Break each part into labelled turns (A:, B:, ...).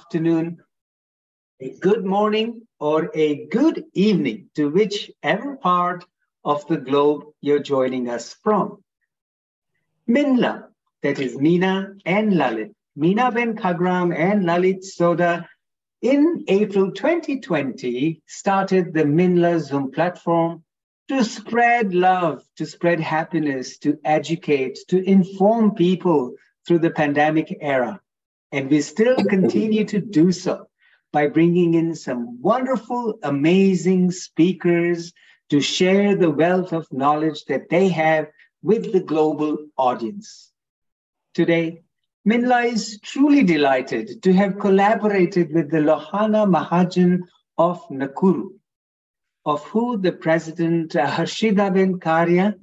A: afternoon, a good morning, or a good evening to whichever part of the globe you're joining us from. Minla, that is Meena and Lalit, Meena Ben Khagram and Lalit Soda, in April 2020, started the Minla Zoom platform to spread love, to spread happiness, to educate, to inform people through the pandemic era. And we still continue to do so by bringing in some wonderful, amazing speakers to share the wealth of knowledge that they have with the global audience. Today, Minla is truly delighted to have collaborated with the Lohana Mahajan of Nakuru, of who the president Harshidaben Karya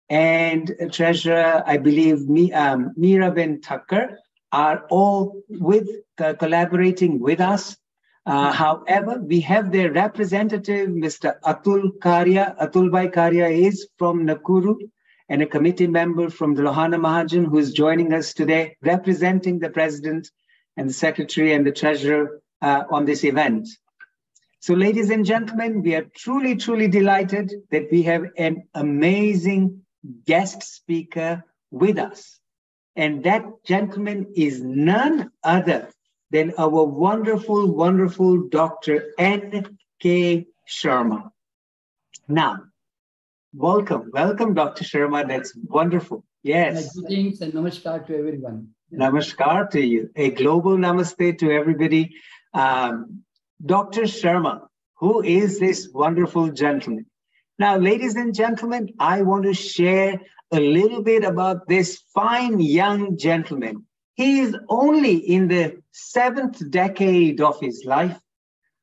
A: and treasurer, I believe, Meeraben Thakkar, are all collaborating with us. However, we have their representative, Mr. Atul Karya. Atulbhai Karya is from Nakuru, and a committee member from the Lohana Mahajan who is joining us today, representing the president and the secretary and the treasurer on this event. So ladies and gentlemen, we are truly, truly delighted that we have an amazing guest speaker with us. And that gentleman is none other than our wonderful, wonderful Dr. N.K. Sharma. Now, welcome, Dr. Sharma. That's wonderful. Yes.
B: Greetings and namaskar to everyone.
A: Namaskar to you. A global namaste to everybody. Dr. Sharma, who is this wonderful gentleman? Now, ladies and gentlemen, I want to share a little bit about this fine young gentleman. He is only in the 7th decade of his life.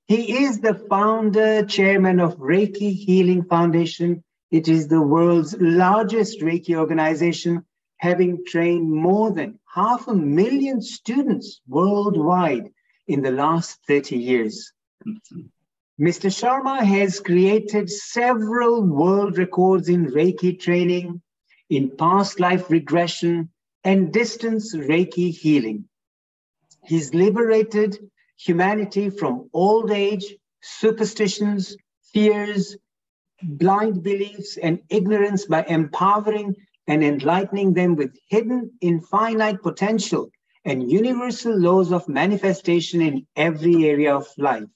A: He is the founder, chairman of Reiki Healing Foundation. It is the world's largest Reiki organization, having trained more than 500,000 students worldwide in the last 30 years. Mr. Sharma has created several world records in Reiki training, in past life regression, and distance Reiki healing. He's liberated humanity from old age, superstitions, fears, blind beliefs, and ignorance by empowering and enlightening them with hidden infinite potential and universal laws of manifestation in every area of life.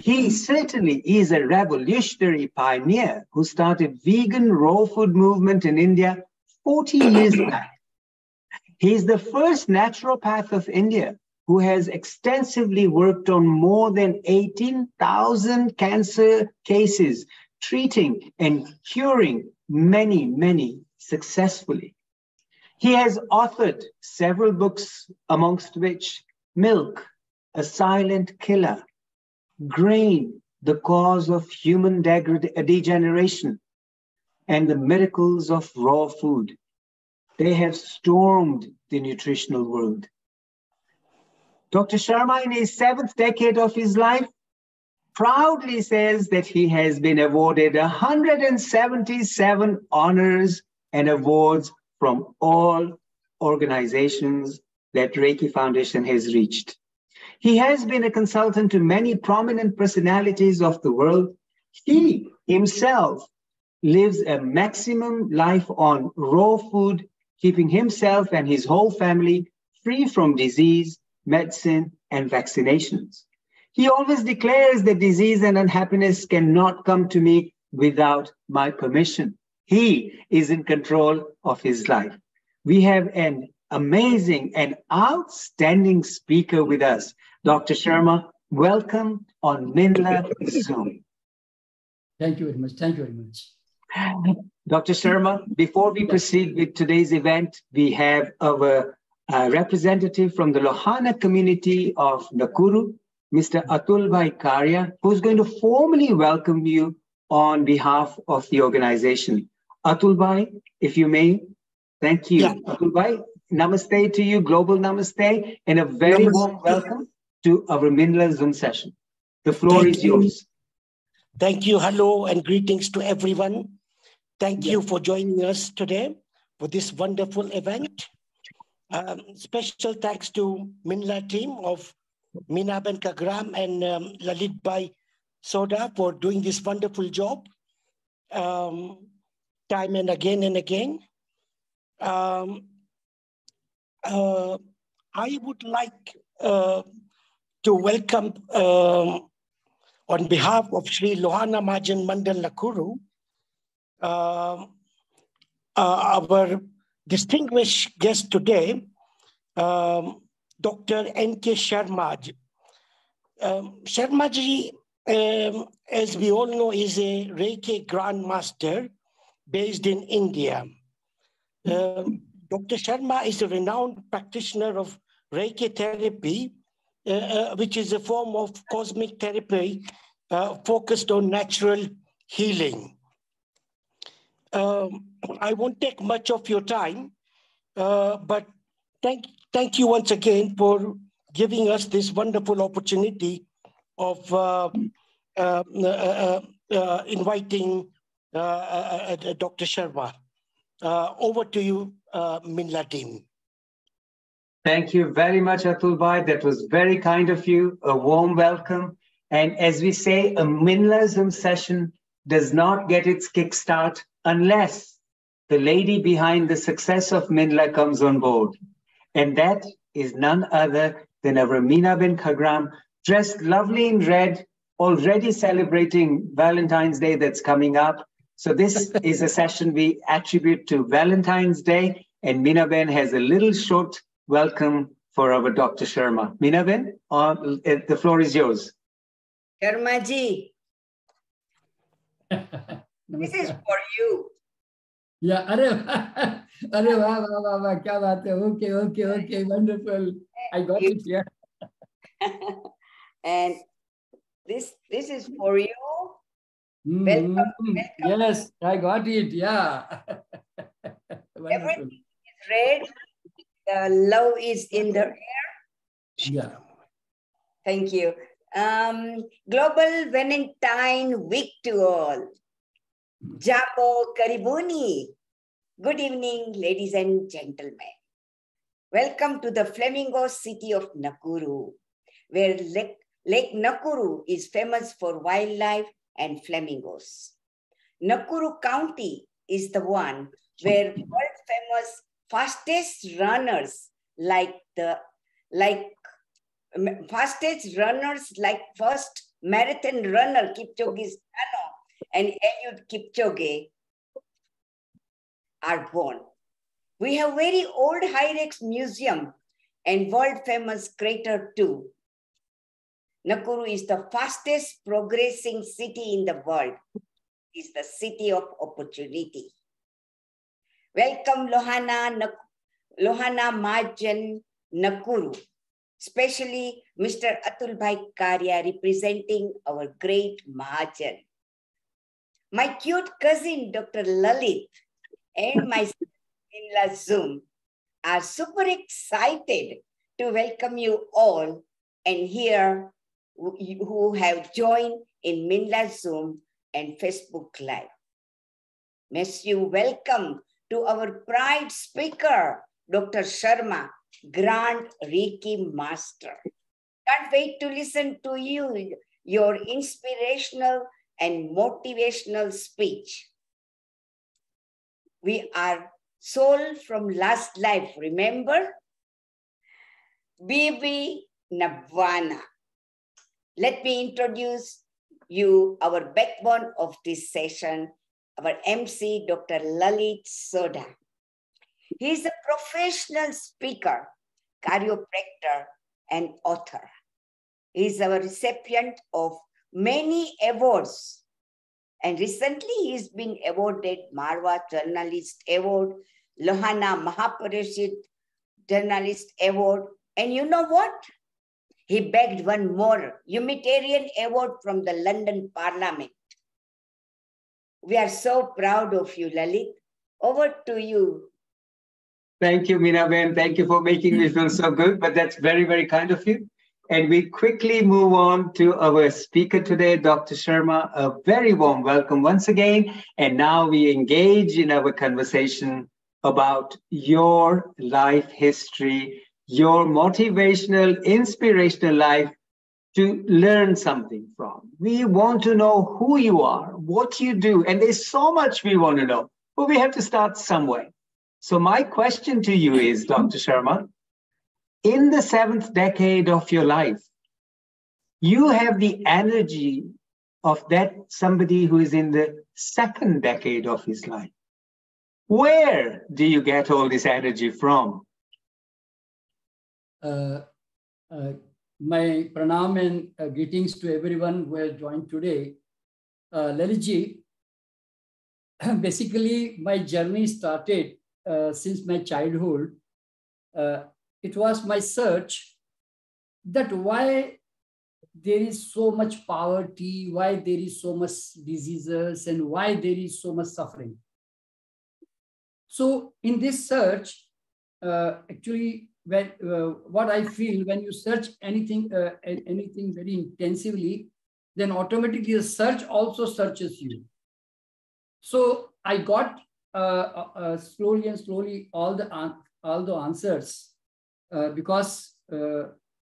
A: He certainly is a revolutionary pioneer who started vegan raw food movement in India 40 years back. He is the first naturopath of India who has extensively worked on more than 18,000 cancer cases, treating and curing many, many successfully. He has authored several books, amongst which Milk, A Silent Killer, Grain, The Cause of Human Degeneration, and The Miracles of Raw Food. They have stormed the nutritional world. Dr. Sharma, in his 7th decade of his life, proudly says that he has been awarded 177 honors and awards from all organizations that Reiki Foundation has reached. He has been a consultant to many prominent personalities of the world. He himself lives a maximum life on raw food, keeping himself and his whole family free from disease, medicine, and vaccinations. He always declares that disease and unhappiness cannot come to me without my permission. He is in control of his life. We have an amazing and outstanding speaker with us. Dr. Sharma, welcome on Minla Zoom.
B: Thank you very much. Thank you very much.
A: Dr. Sharma, before we proceed with today's event, we have our representative from the Lohana community of Nakuru, Mr. Atulbhai Karya, who's going to formally welcome you on behalf of the organization. Atulbhai, if you may, thank you. Yeah. Atulbhai, namaste to you, global namaste, and a very warm welcome to our Minla Zoom session. The floor is yours.
C: Thank you. Hello and greetings to everyone. Thank you for joining us today for this wonderful event. Special thanks to Minla team of Minaben Kagram and Lalit Bhai Soda for doing this wonderful job time and again. I would like to welcome on behalf of Sri Lohana Mahajan Mandal Nakuru, our distinguished guest today, Dr. N.K. Sharma. Sharma ji, as we all know, is a Reiki Grandmaster based in India. Dr. Sharma is a renowned practitioner of Reiki therapy, which is a form of cosmic therapy focused on natural healing. I won't take much of your time, but thank you once again for giving us this wonderful opportunity of inviting Dr. Sharma. Over to you, Minla team.
A: Thank you very much, Atul Bhai. That was very kind of you. A warm welcome. And as we say, a Minlasm session does not get its kickstart unless the lady behind the success of Minla comes on board. And that is none other than our Minaben Kagram, dressed lovely in red, already celebrating Valentine's Day that's coming up. So this is a session we attribute to Valentine's Day, and Minaben has a little short welcome for our Dr. Sharma. Minaben, the floor is yours.
D: Sharma ji, this is for you.
B: Yeah, arre, kya baat hai. Okay, wonderful. I got it, yeah.
D: And this is for you. Welcome.
B: Yes, I got it, yeah.
D: Everything is red. The love is in the air.
B: Yeah.
D: Thank you. Global Valentine Week to all. Jambo Karibuni. Good evening, ladies and gentlemen. Welcome to the Flamingo city of Nakuru, where Lake Nakuru is famous for wildlife and flamingos. Nakuru County is the one where world-famous fastest runners like first marathon runner Kipchoge and Eliud Kipchoge are born. We have very old Hyrex Museum and world-famous crater too. Nakuru is the fastest progressing city in the world. It is the city of opportunity. Welcome Lohana Mahajan Nakuru, especially Mr. Atul Bhai Karya representing our great Mahajan. My cute cousin Dr. Lalit and myself in La Zoom are super excited to welcome you all and here who have joined in Minla Zoom and Facebook Live. Most you welcome to our pride speaker, Dr. Sharma, Grand Reiki Master. Can't wait to listen to you, your inspirational and motivational speech. We are soul from last life, remember? Bibi Navana. Let me introduce you our backbone of this session, our MC, Dr. Lalit Soda. He is a professional speaker, chiropractor, and author. He is our recipient of many awards. And recently he's been awarded Marwa Journalist Award, Lohana Mahaparishad Journalist Award. And you know what? He begged one more humanitarian award from the London Parliament. We are so proud of you, Lalit. Over to you.
A: Thank you, Minaben. Thank you for making me feel so good, but that's very, very kind of you. And we quickly move on to our speaker today, Dr. Sharma. A very warm welcome once again. And now we engage in our conversation about your life history your motivational, inspirational life to learn something from. We want to know who you are, what you do, and there's so much we want to know, but we have to start somewhere. So my question to you is, Dr. Sharma, in the 7th decade of your life, you have the energy of that somebody who is in the 2nd decade of his life. Where do you get all this energy from?
B: My pranam and greetings to everyone who has joined today. Lalitji, basically my journey started since my childhood. It was my search that why there is so much poverty, why there is so much diseases, and why there is so much suffering. So in this search, actually, when, what I feel, when you search anything very intensively, then automatically the search also searches you. So I got slowly and slowly all the answers because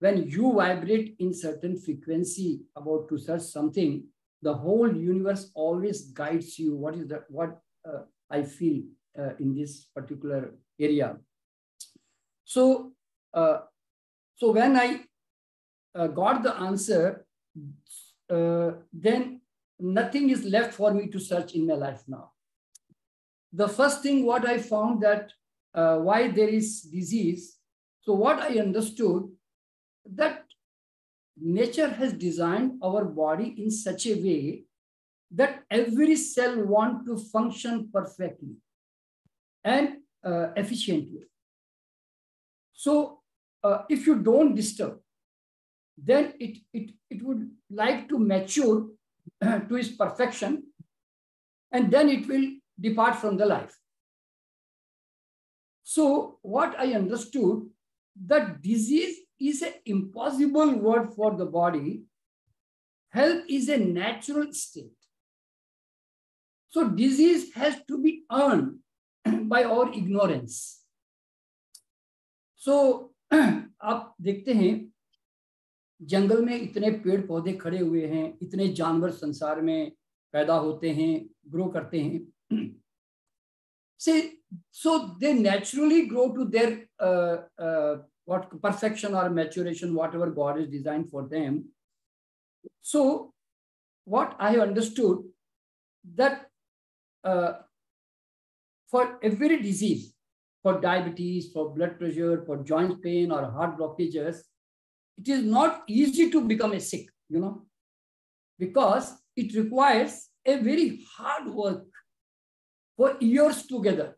B: when you vibrate in certain frequency about to search something, the whole universe always guides you. What is that? What I feel in this particular area. So, so when I got the answer, then nothing is left for me to search in my life now. The first thing what I found that why there is disease. So what I understood that nature has designed our body in such a way that every cell wants to function perfectly and efficiently. So if you don't disturb, then it would like to mature to its perfection, and then it will depart from the life. So what I understood, that disease is an impossible word for the body. Health is a natural state. So disease has to be earned by our ignorance. So आप देखते हैं जंगल में इतने पेड़ पौधे खड़े हुए हैं, इतने जानवर संसार में पैदा होते हैं, ग्रो करते हैं. So they naturally grow to their what perfection or maturation, whatever God is designed for them. So what I understood that for every disease, for diabetes, for blood pressure, for joint pain or heart blockages, it is not easy to become a sick, because it requires a very hard work for years together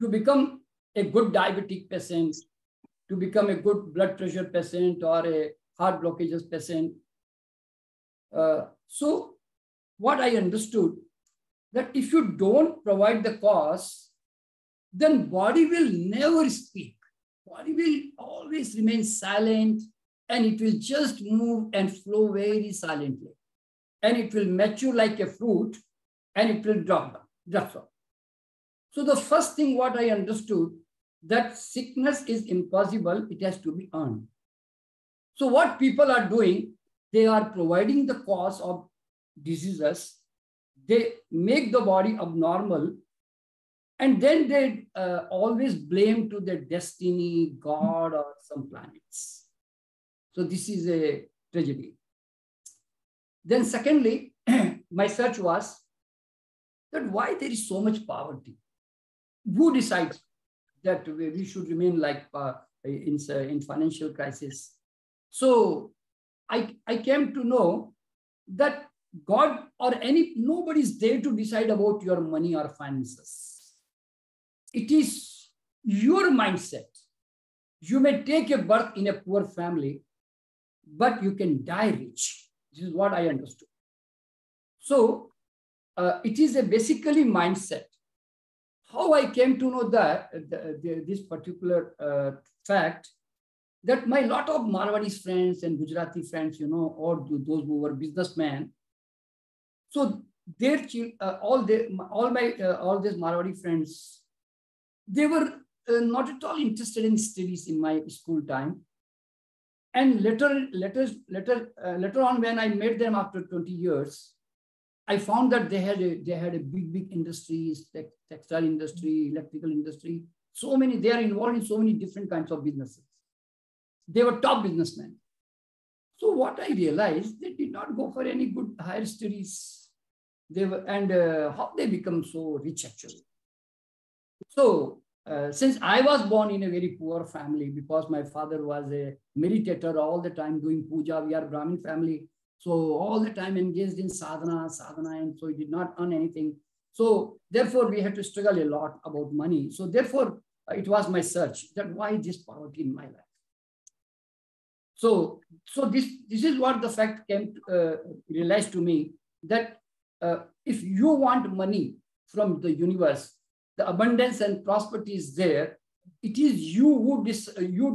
B: to become a good diabetic patient, to become a good blood pressure patient or a heart blockages patient. So what I understood, that if you don't provide the cause, then body will never speak. Body will always remain silent, and it will just move and flow very silently. And it will mature like a fruit, and it will drop down. That's all. So the first thing what I understood, that sickness is impossible, it has to be earned. So what people are doing, they are providing the cause of diseases. They make the body abnormal, and then they always blame to their destiny, God, or some planets. So this is a tragedy. Then secondly, my search was that why there is so much poverty? Who decides that we should remain like in financial crisis? So I came to know that God or nobody is there to decide about your money or finances. It is your mindset. You may take a birth in a poor family, but you can die rich. This is what I understood. So it is a basically mindset. How I came to know that this particular fact, that my lot of Marwadis friends and Gujarati friends, or those who were businessmen, so their all these Marwadi friends, they were not at all interested in studies in my school time. And later on, when I met them after 20 years, I found that they had a big industries, textile industry, electrical industry. So many, they are involved in so many different kinds of businesses. They were top businessmen. So what I realized, they did not go for any good higher studies. They were, and how they become so rich actually. So since I was born in a very poor family, because my father was a meditator all the time doing puja, we are Brahmin family. So all the time engaged in sadhana, and so he did not earn anything. So therefore we had to struggle a lot about money. So therefore it was my search that why this poverty in my life. So this is what the fact came realized to me, that if you want money from the universe, the abundance and prosperity is there. It is you who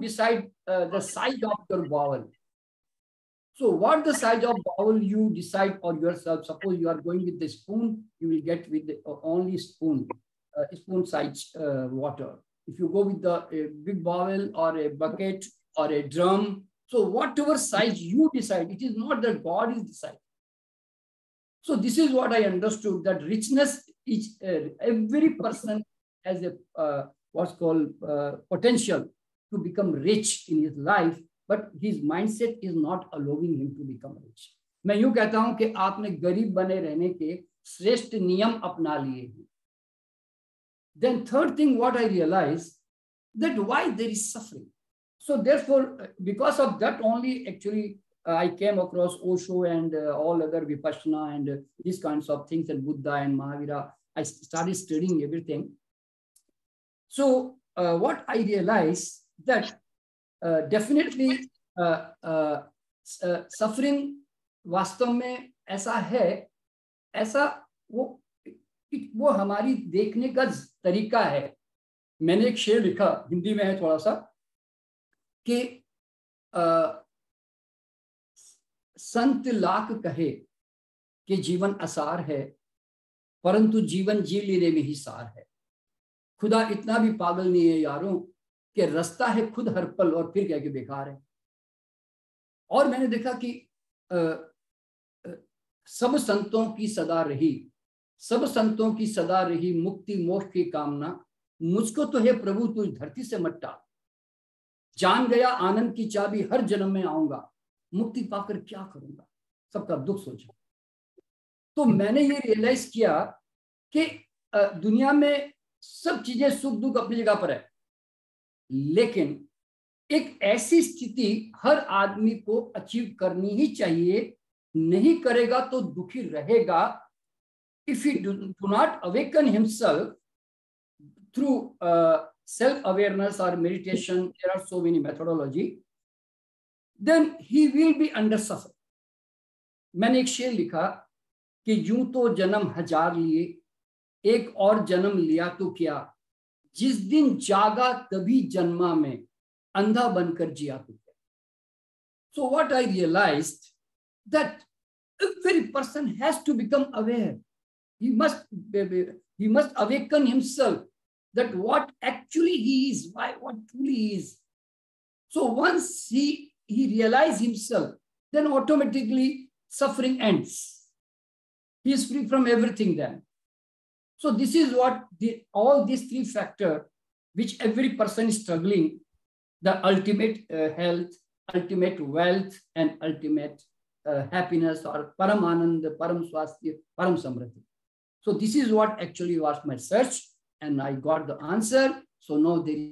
B: decide the size of your bowel. So what the size of bowel you decide for yourself. Suppose you are going with the spoon, you will get with the only spoon size water. If you go with the big bowel or a bucket or a drum, so whatever size you decide, it is not that God is deciding. So this is what I understood, that richness is every person has a what's called potential to become rich in his life, but his mindset is not allowing him to become rich. मैं यूं कहता हूं कि आपने गरीब बने रहने के श्रेष्ठ नियम अपना लिए हैं. Then third thing what I realized, that why there is suffering. So therefore, because of that only, actually, I came across Osho and all other Vipassana and these kinds of things, and Buddha and Mahavira. I started studying everything. So what I realized, that definitely suffering वास्तव में ऐसा है, ऐसा वो हमारी देखने का तरीका है. मैंने एक शेर लिखा, हिंदी में है थोड़ा सा, कि संत लाख कहे कि जीवन आसार है, परंतु जीवन जी लेने में ही सार है. खुदा इतना भी पागल नहीं है यारों कि रास्ता है खुद हर पल और फिर कह के बेकार है. और मैंने देखा कि सब संतों की सदा रही मुक्ति मोक्ष की कामना, मुझको तो है प्रभु तू धरती से मत टाल. जान गया आनंद की चाबी, हर जन्म में आऊंगा, मुक्ति पाकर क्या करूंगा, सबका दुख सोचा. तो मैंने ये रियलाइज किया कि दुनिया में सब चीजें सुख दुख अपनी जगह पर है, लेकिन एक ऐसी स्थिति हर आदमी को अचीव करनी ही चाहिए. नहीं करेगा तो दुखी रहेगा. If he do not awaken himself through self-awareness or meditation, there are so many methodology, then he will be under suffering. मैंने एक शेर लिखा कि यूं तो जन्म हजार लिए, एक और जन्म लिया तो क्या, जिस दिन जागा तभी जन्मा में, अंधा बनकर जिया तो क्या. So what I realized, that every person has to become aware. He must awaken himself, that what actually he is, what truly he is. So once he realizes himself, then automatically suffering ends. He is free from everything then. So this is what all these three factors, which every person is struggling, the ultimate health, ultimate wealth, and ultimate happiness, or param anand, param swasthya, param samriddhi. So this is what actually was my search, and I got the answer. So now there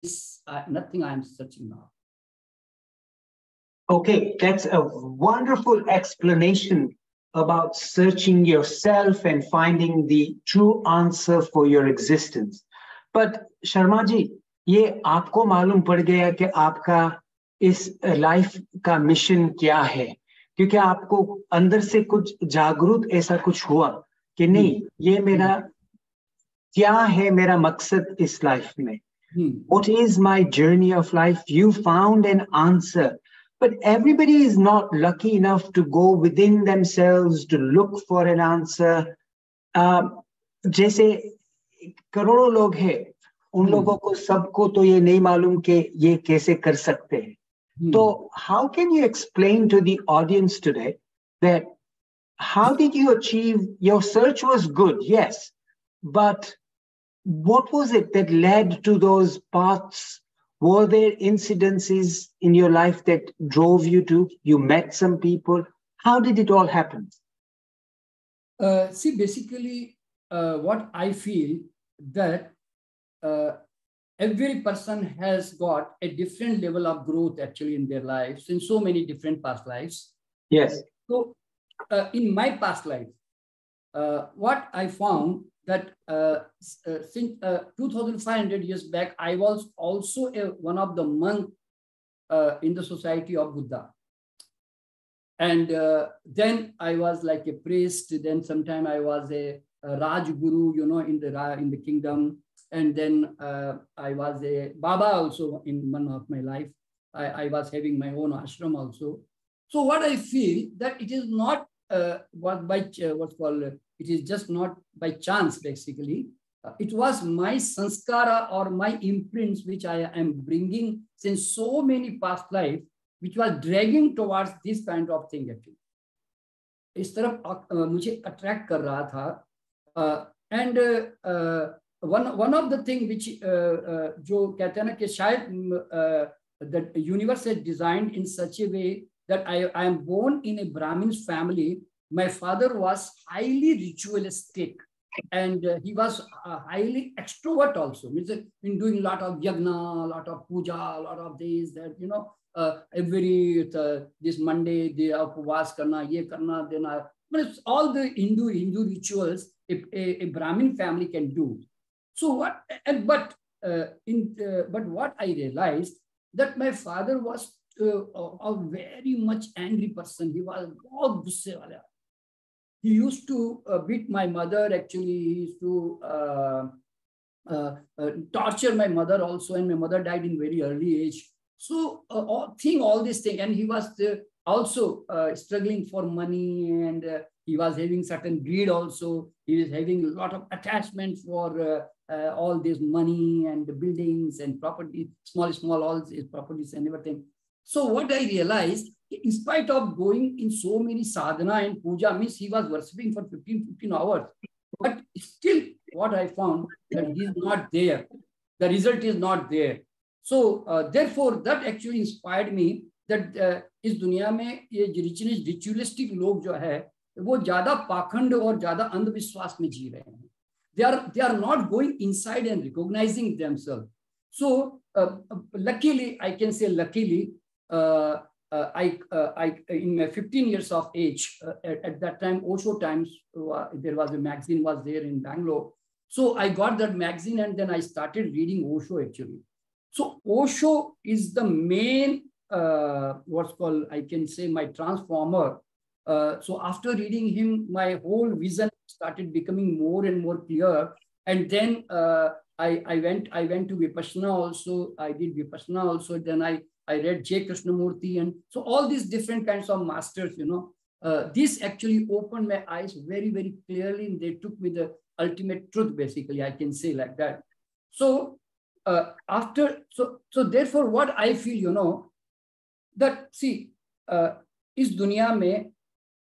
B: is nothing I am searching now.
A: Okay, that's a wonderful explanation about searching yourself and finding the true answer for your existence. But Sharma ji, ये आपको मालूम पड़ गया कि आपका इस life का mission क्या है, क्योंकि आपको अंदर से कुछ जागरूक ऐसा कुछ हुआ कि नहीं, ये मेरा क्या है, मेरा मकसद इस लाइफ में. What is my journey of life? You found an answer. But everybody is not lucky enough to go within themselves to look for an answer. जैसे करोड़ों लोग हैं, उन लोगों को सबको तो ये नहीं मालूम कि ये कैसे कर सकते हैं. So how can you explain to the audience today that how did you achieve, your search was good, yes, but what was it that led to those paths? Were there incidences in your life that drove you to, you met some people? How did it all happen?
B: See, basically, what I feel that every person has got a different level of growth actually in their lives, in so many different past lives.
A: Yes.
B: So in my past life, what I found that since 2,500 years back, I was also one of the monks in the Society of Buddha. And then I was like a priest. Then sometime I was a Raj Guru, you know, in the kingdom. And then I was a Baba also in one of my life. I was having my own ashram also. So what I feel that it is not it is just not by chance basically. It was my sanskara or my imprints which I am bringing since so many past life, which was dragging towards this kind of thing actually. इस तरफ मुझे attract कर रहा था. And one of the thing which जो कहते हैं ना कि शायद the universe is designed in such a way that I am born in a Brahmin's family. My father was highly ritualistic, and he was highly extrovert also. Means in doing a lot of yagna, a lot of puja, a lot of this, that, you know, every this Monday they upvas karna, ye karna, then all the Hindu rituals a Brahmin family can do. So what? But what I realized that my father was a very much angry person. He was बहुत गुस्से वाला. He used to beat my mother. Actually, he used to torture my mother also, and my mother died in very early age. So all this thing, and he was also struggling for money, and he was having certain greed also. He was having a lot of attachment for all this money and the buildings and property, small all his properties and everything. So what I realized, in spite of going in so many sadhana and puja, means he was worshipping for 15 hours, but still what I found that he is not there. The result is not there. So therefore that actually inspired me that इस दुनिया में ये ritualistic लोग जो है वो ज़्यादा पाखंड और ज़्यादा अंधविश्वास में जी रहे हैं. They are not going inside and recognizing themselves. So luckily, I can say luckily, I in my 15 years of age, at that time, Osho Times, there was a magazine was there in Bangalore. So I got that magazine and then I started reading Osho actually. So Osho is the main, what's called, I can say my transformer. So after reading him, my whole vision started becoming more and more clear. And then I went to Vipassana also. I did Vipassana also. Then I read J. Krishnamurti, and so all these different kinds of masters, you know, this actually opened my eyes very, very clearly, and they took me the ultimate truth, basically, I can say like that. So so therefore what I feel, you know, that see, इस दुनिया में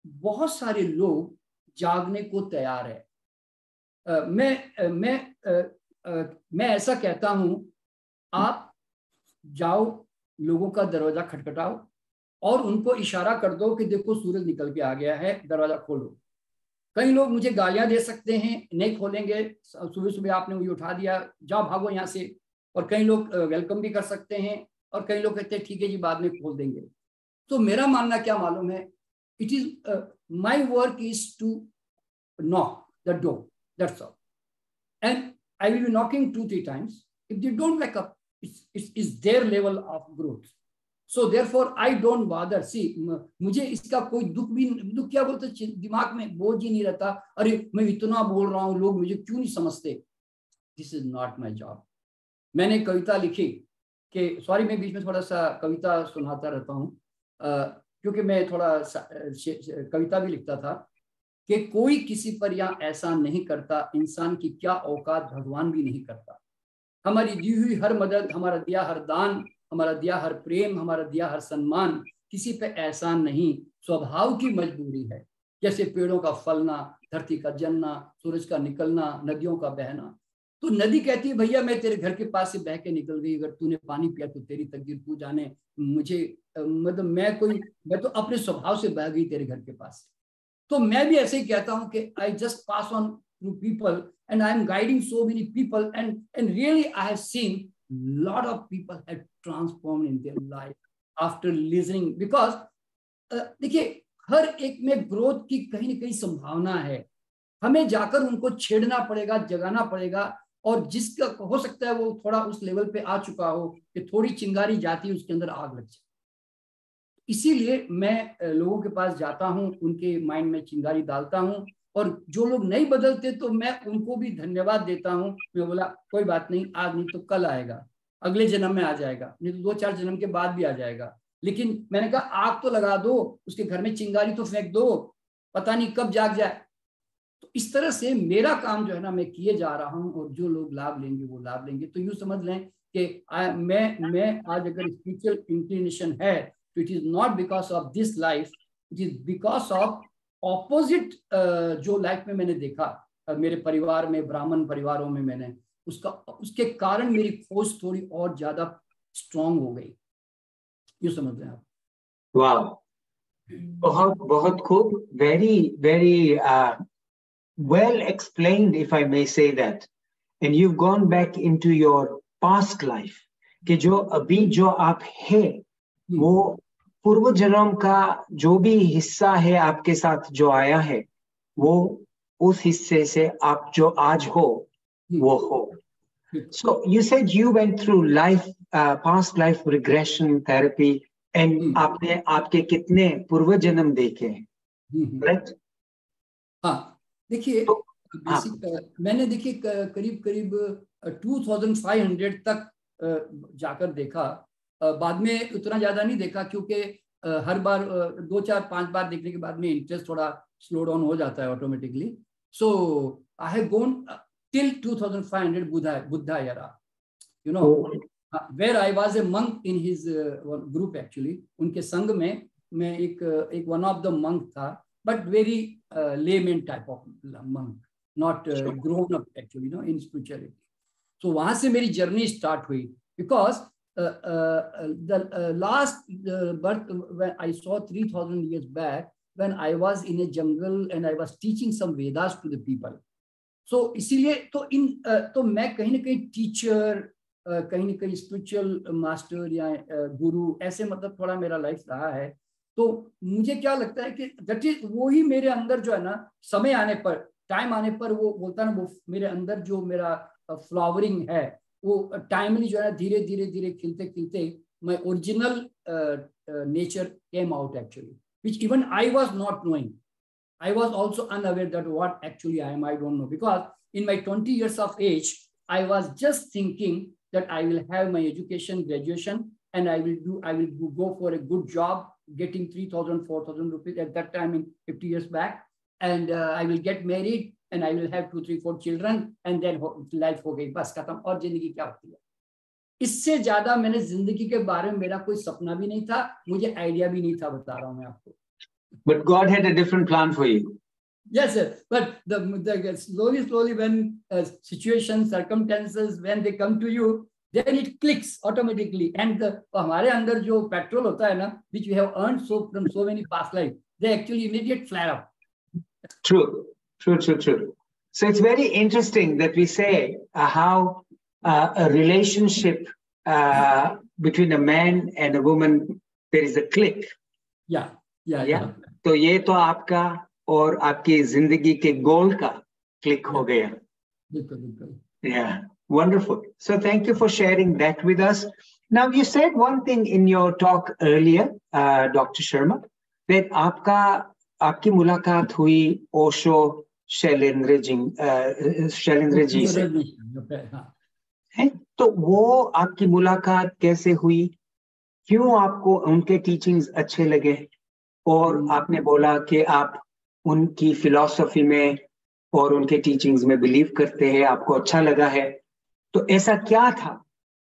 B: बहुत सारे लोग जागने को तैयार है. मैं ऐसा कहता हूं, आप जाओ, लोगों का दरवाजा खटखटाओ और उनको इशारा कर दो कि देखो सूरज निकल के आ गया है, दरवाजा खोलो. कई लोग मुझे गालियां दे सकते हैं, नहीं खोलेंगे, सुबह सुबह आपने मुझे उठा दिया, जाओ भागो यहाँ से. और कई लोग वेलकम भी कर सकते हैं, और कई लोग कहते हैं ठीक है जी बाद में खोल देंगे. तो मेरा मानना क्या मालूम है, it is my work is to knock the door, that's all, and I will be knocking 2-3 times. If they don't wake up, it's their level of growth. So therefore I don't bother. See, मुझे इसका कोई दुख क्या बोलते, दिमाग में बोझ ही नहीं रहता, अरे मैं इतना बोल रहा हूँ, लोग मुझे क्यों नहीं समझते. This is not my job. मैंने कविता लिखी कि, सॉरी मैं बीच में थोड़ा सा कविता सुनाता रहता हूँ, क्योंकि मैं थोड़ा कविता भी लिखता था कि कोई किसी पर यहाँ ऐसा नहीं करता, इंसान की क्या औकात भगवान भी नहीं करता. हमारी दी हुई हर मदद, हमारा दिया हर दान, हमारा दिया हर प्रेम, हमारा दिया हर सम्मान किसी पे एहसान नहीं, स्वभाव की मजबूरी है। जैसे पेड़ों का फलना, धरती का जनना, सूरज का निकलना, नदियों का बहना। तो नदी कहती है भैया मैं तेरे घर के पास से बह के निकल गई, अगर तूने पानी पिया तो तेरी तकदीर तू जाने, मुझे मतलब मैं तो अपने स्वभाव से बह गई तेरे घर के पास। तो मैं भी ऐसे ही कहता हूँ कि I just pass on through people and I am guiding so many people and really I have seen lot of people have transformed in their life after listening, because देखिए हर एक में ग्रोथ की कहीं ना कहीं संभावना है। हमें जाकर उनको छेड़ना पड़ेगा, जगाना पड़ेगा, और जिसका हो सकता है वो थोड़ा उस लेवल पे आ चुका हो कि थोड़ी चिंगारी जाती है उसके अंदर आग लग जाए। इसीलिए मैं लोगों के पास जाता हूं, उनके माइंड में चिंगारी डालता हूं, और जो लोग नहीं बदलते तो मैं उनको भी धन्यवाद देता हूं। मैं बोला कोई बात नहीं, आज नहीं तो कल आएगा, अगले जन्म में आ जाएगा, नहीं तो 2-4 जन्म के बाद भी आ जाएगा, लेकिन मैंने कहा आग तो लगा दो, उसके घर में चिंगारी तो फेंक दो, पता नहीं कब जाग जाए। तो इस तरह से मेरा काम जो है ना मैं किए जा रहा हूं, और जो लोग लाभ लेंगे वो लाभ लेंगे। तो यूं समझ लें कि मैं आज अगर स्पिरिचुअल इंक्लिनेशन है तो it is not because of this life, it is because of opposite जो लाइफ में मैंने देखा मेरे परिवार में, ब्राह्मण परिवारों में, मैंने उसके कारण मेरी खोज थोड़ी और ज्यादा स्ट्रांग हो गई, यूं समझ लें आप।
A: वाह, बहुत बहुत खूब, very very well explained, if I may say that. And you've gone back into your past life, कि जो अभी जो आप है वो पूर्व जन्म का जो भी हिस्सा है आपके साथ जो आया है, वो उस हिस्से से आप जो आज हो वो हो। So you said you went through life, past life regression therapy, and आपने आपके कितने पूर्व जन्म देखे हैं, right?
B: हाँ देखिए, बेसिक मैंने देखिए करीब करीब 2500 तक जाकर देखा। बाद में उतना ज्यादा नहीं देखा, क्योंकि हर बार 2-4-5 बार देखने के बाद में इंटरेस्ट थोड़ा स्लो डाउन हो जाता है automatically. So I have gone till 2500 Buddha era, you know, where I was a monk in his group actually. उनके संग में मैं एक वन ऑफ द मंक था, but very layman type of monk, not grown up actually, in spirituality. So वहाँ से मेरी journey start हुई, because the last birth when I saw 3000 years back, when I was in a jungle and I was teaching some Vedas to the people. So इसीलिए तो मैं कहीं ना कहीं टीचर, कहीं ना कहीं स्पिरिचुअल मास्टर या गुरु, ऐसे मतलब थोड़ा मेरा लाइफ रहा है। तो मुझे क्या लगता है कि दैट इज वो ही मेरे अंदर जो है ना, समय आने पर, टाइम आने पर वो बोलता ना, वो मेरे अंदर जो मेरा फ्लावरिंग है वो टाइमली जो है ना धीरे धीरे धीरे खिलते खिलते my original nature came out actually, which even I was not knowing. I was also unaware that what actually I am. I don't know, because in my 20 years of age, I was just thinking that I will have my education, graduation, and I will go for a good job, getting 3,000, 4,000 rupees at that time in 50 years back, and I will get married and I will have 2, 3, 4 children, and then life हो गई, बस खत्म, और जिंदगी क्या होती है। इससे ज्यादा मैंने जिंदगी के बारे में मेरा कोई सपना भी नहीं था, मुझे आइडिया भी नहीं था, बता रहा हूँ मैं आपको।
A: But God had a different plan for you.
B: Yes, sir. But the slowly when situations, circumstances, when they come to you, then it clicks automatically. And हमारे अंदर जो petrol होता है ना, which we have earned from so many past life, they actually immediate flare up.
A: True. So it's very interesting that we say how a relationship between a man and a woman, there is a click.
B: Yeah.
A: तो ये तो आपका और आपकी जिंदगी के गोल का click हो गया.
B: बिल्कुल.
A: Yeah, wonderful. So thank you for sharing that with us. Now you said one thing in your talk earlier, Dr. Sharma, that आपकी मुलाकात हुई ओशो शैलेंद्र जी से, है? तो वो आपकी मुलाकात कैसे हुई? क्यों आपको उनके टीचिंग्स अच्छे लगे? और आपने बोला कि आप उनकी फिलॉसफी में और उनके टीचिंग्स में बिलीव करते हैं, आपको अच्छा लगा है, तो ऐसा क्या था?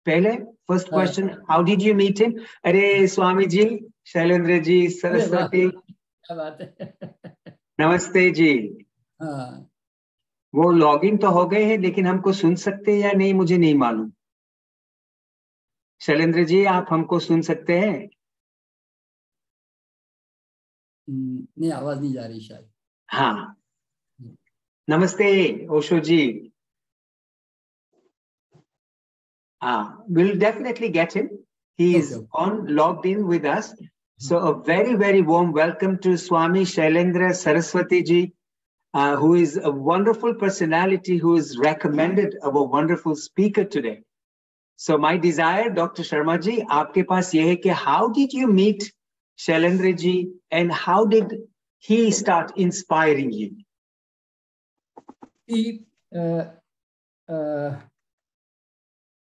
A: पहले first question, how did you meet him? अरे स्वामी जी, शैलेंद्र जी, सरस्वती,
B: क्या बात है।
A: नमस्ते जी।
B: हाँ,
A: वो लॉगिन तो हो गए हैं, लेकिन हमको सुन सकते हैं या नहीं मुझे नहीं मालूम। शैलेंद्र जी, आप हमको सुन सकते हैं?
B: नहीं, आवाज नहीं जा रही शायद।
A: हाँ, नमस्ते ओशो जी। We'll definitely get him. He's
B: Okay.
A: logged in with us. So a very, very warm welcome to Swami Shailendra Saraswati ji, who is a wonderful personality who is recommended our wonderful speaker today. So my desire, Dr. Sharma ji, आपके पास ये है कि how did you meet Shailendra ji and how did he start inspiring you?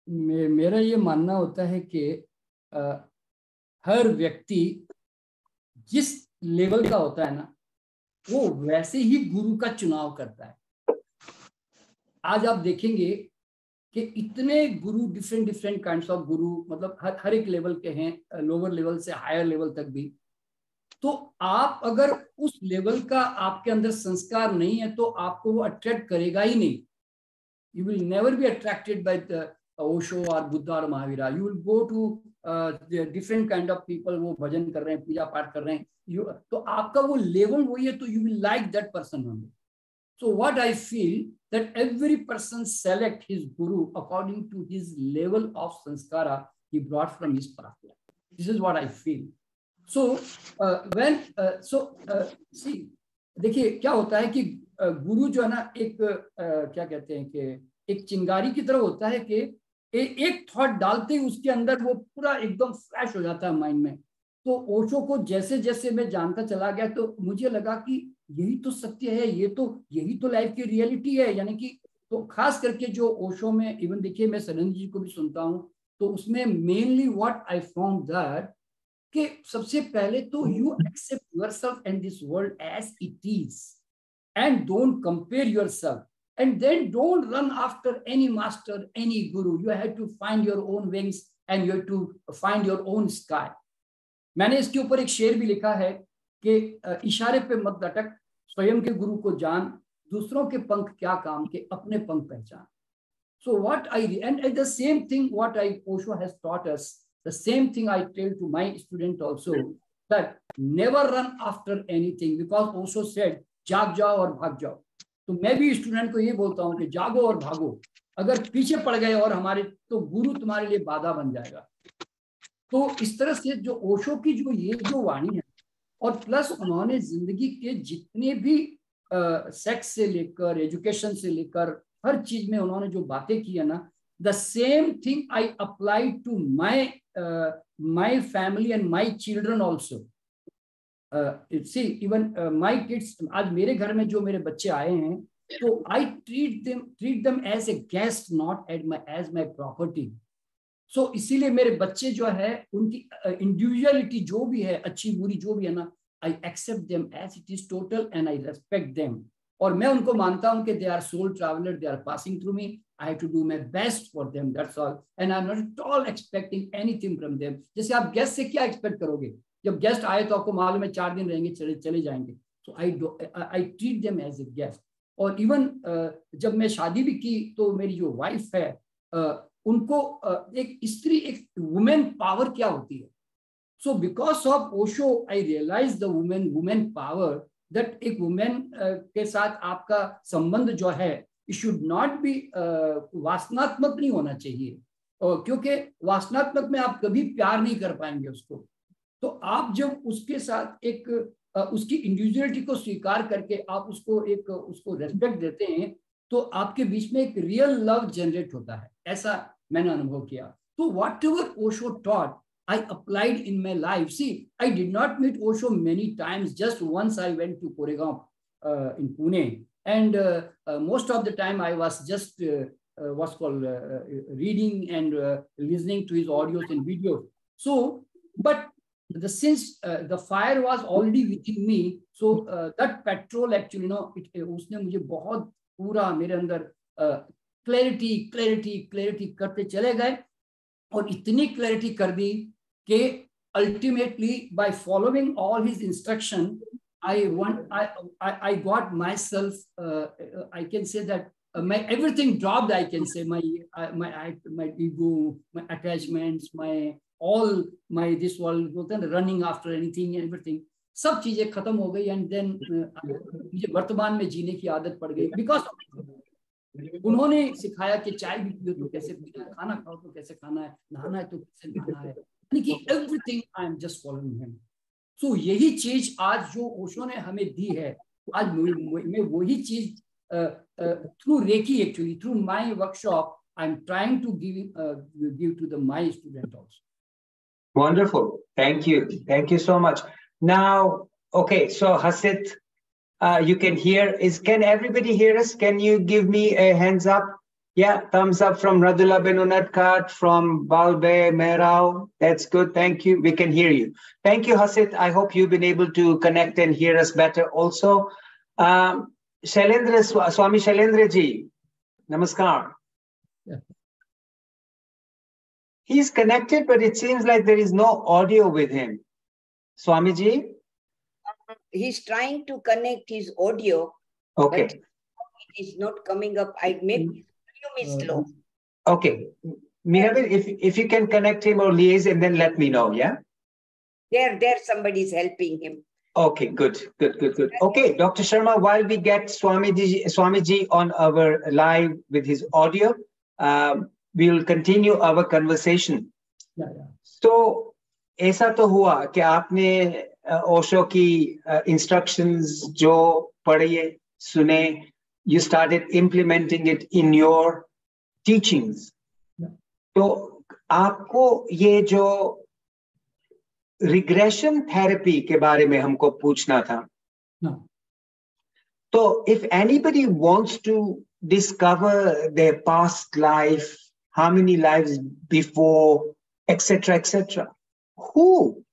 B: मेरा ये मानना होता है कि हर व्यक्ति जिस लेवल का होता है ना, वो वैसे ही गुरु का चुनाव करता है। आज आप देखेंगे कि इतने गुरु, डिफरेंट डिफरेंट काइंड्स ऑफ गुरु, मतलब हर एक लेवल के हैं, लोअर लेवल से हायर लेवल तक भी। तो आप अगर उस लेवल का आपके अंदर संस्कार नहीं है तो आपको वो अट्रैक्ट करेगा ही नहीं। You will never be attracted by the Osho or Buddha or Mahavira. You will go to the different kind of people, वो भजन कर रहे हैं, पूजा पाठ कर रहे हैं, तो आपका वो लेवल वही है, तो you will like that person only. So what I feel that every person select his guru according to his level of sanskara he brought from his past life. This is what I feel. So see, देखिए क्या होता है कि गुरु जो है ना, एक क्या कहते हैं कि एक चिंगारी की तरह होता है कि एक थॉट डालते ही उसके अंदर वो पूरा एकदम फ्लैश हो जाता है माइंड में। तो ओशो को जैसे जैसे मैं जानता चला गया तो मुझे लगा कि यही तो सत्य है, यही तो लाइफ की रियलिटी है। यानी कि तो खास करके जो ओशो में, इवन देखिए मैं सनंद जी को भी सुनता हूँ, तो उसमें mainly what I found that कि सबसे पहले तो you accept yourself and this world as it is and don't compare yourself, and then don't run after any master, any guru. You have to find your own wings and you have to find your own sky. मैंने इसके ऊपर एक शेर भी लिखा है कि इशारे पे मत लटक, स्वयं के गुरु को जान, दूसरों के पंख क्या काम के, अपने पंख पहचान. So what and the same thing what Osho has taught us, the same thing I tell to my student also, that never run after anything, because Osho said जाग जाओ और भाग जाओ. तो मैं भी स्टूडेंट को ये बोलता हूँ कि जागो और भागो. अगर पीछे पड़ गए और हमारे, तो गुरु तुम्हारे लिए बाधा बन जाएगा. तो इस तरह से जो ओशो की जो वाणी है, और प्लस उन्होंने जिंदगी के जितने भी सेक्स से लेकर एजुकेशन से लेकर हर चीज में उन्होंने जो बातें की है ना, the same thing I apply to my family and my children also. See, even my kids, आज मेरे घर में जो मेरे बच्चे आए हैं, तो I treat them as a guest, not as my property. So इसीलिए मेरे बच्चे जो है, उनकी इंडिविजुअलिटी जो भी है, अच्छी बुरी जो भी है ना, I accept them as it is total and I respect them. और मैं उनको मानता हूँ कि they are soul traveler, they are passing through me. I have to do my best for them, that's all. And I'm not at all expecting anything from them. जैसे आप guest से क्या एक्सपेक्ट करोगे? जब गेस्ट आए तो आपको मालूम है 4 दिन रहेंगे, चले जाएंगे. So I treat them as a guest. और इवन जब मैं शादी भी की, तो मेरी जो वाइफ है, उनको एक स्त्री, एक वुमेन पावर क्या होती है. So because of Osho, I realized the woman power, that एक वुमेन के साथ आपका संबंध जो है, it should not be वासनात्मक नहीं होना चाहिए, क्योंकि वासनात्मक में आप कभी प्यार नहीं कर पाएंगे उसको. तो आप जब उसके साथ एक उसकी इंडिविजुअलिटी को स्वीकार करके आप उसको रेस्पेक्ट देते हैं, तो आपके बीच में एक रियल लव जनरेट होता है. ऐसा मैंने अनुभव किया. तो what ever Osho taught, I applied in my life. See, I did not meet Osho many times. Just once I went to Koregaon in Pune, and most of the time I was just reading and listening to his audios and videos. So, but since the fire was already within me, so that petrol actually, उसने मुझे बहुत पूरा मेरे अंदर clarity clarity clarity करते चले गए और इतनी क्लैरिटी कर दी कि ultimately by following all his instruction I got myself, I can say that my everything dropped. I can say my ego, my attachments, all my this world running after anything and everything, सब चीजें खत्म हो गई. And then मुझे वर्तमान में जीने की आदत पड़ गई बिकॉज उन्होंने सिखाया कि चाय भी पियो तो कैसे पीना है, खाना खाओ तो कैसे खाना है, नहाना है तो कैसे नहाना है, यानी कि everything I am just following him. So यही चीज आज जो ओशो ने हमें दी है, आज मैं वही चीज through reiki, actually through my workshop, I am trying to give to the my student also.
A: Wonderful. Thank you so much. Now, okay, so Hasit, you can hear. Can everybody hear us? Can you give me a hands up? Yeah, thumbs up from Radula Benunatkat, from Balbe Merau. That's good. Thank you. We can hear you. Thank you, Hasit. I hope you've been able to connect and hear us better also. Shailendra, Swami Shailendra ji, namaskar.
B: Yeah.
A: He's connected, but it seems like there is no audio with him. Swamiji?
D: He's trying to connect his audio.
A: Okay.
D: But it is not coming up. Maybe volume is low.
A: Okay. Mirabel, if you can connect him or liaise and then let me know, yeah?
D: There somebody is helping him.
A: Okay, good. Okay, Dr. Sharma, while we get Swamiji on our live with his audio, we will continue our conversation.
B: Yeah.
A: So, ऐसा तो हुआ कि आपने ओशो की instructions जो पढ़े सुने, you started implementing it in your teachings.
B: Yeah.
A: तो आपको ये जो regression therapy के बारे में हमको पूछना था.
B: No.
A: So, if anybody wants to discover their past life, how many lives before, etc., who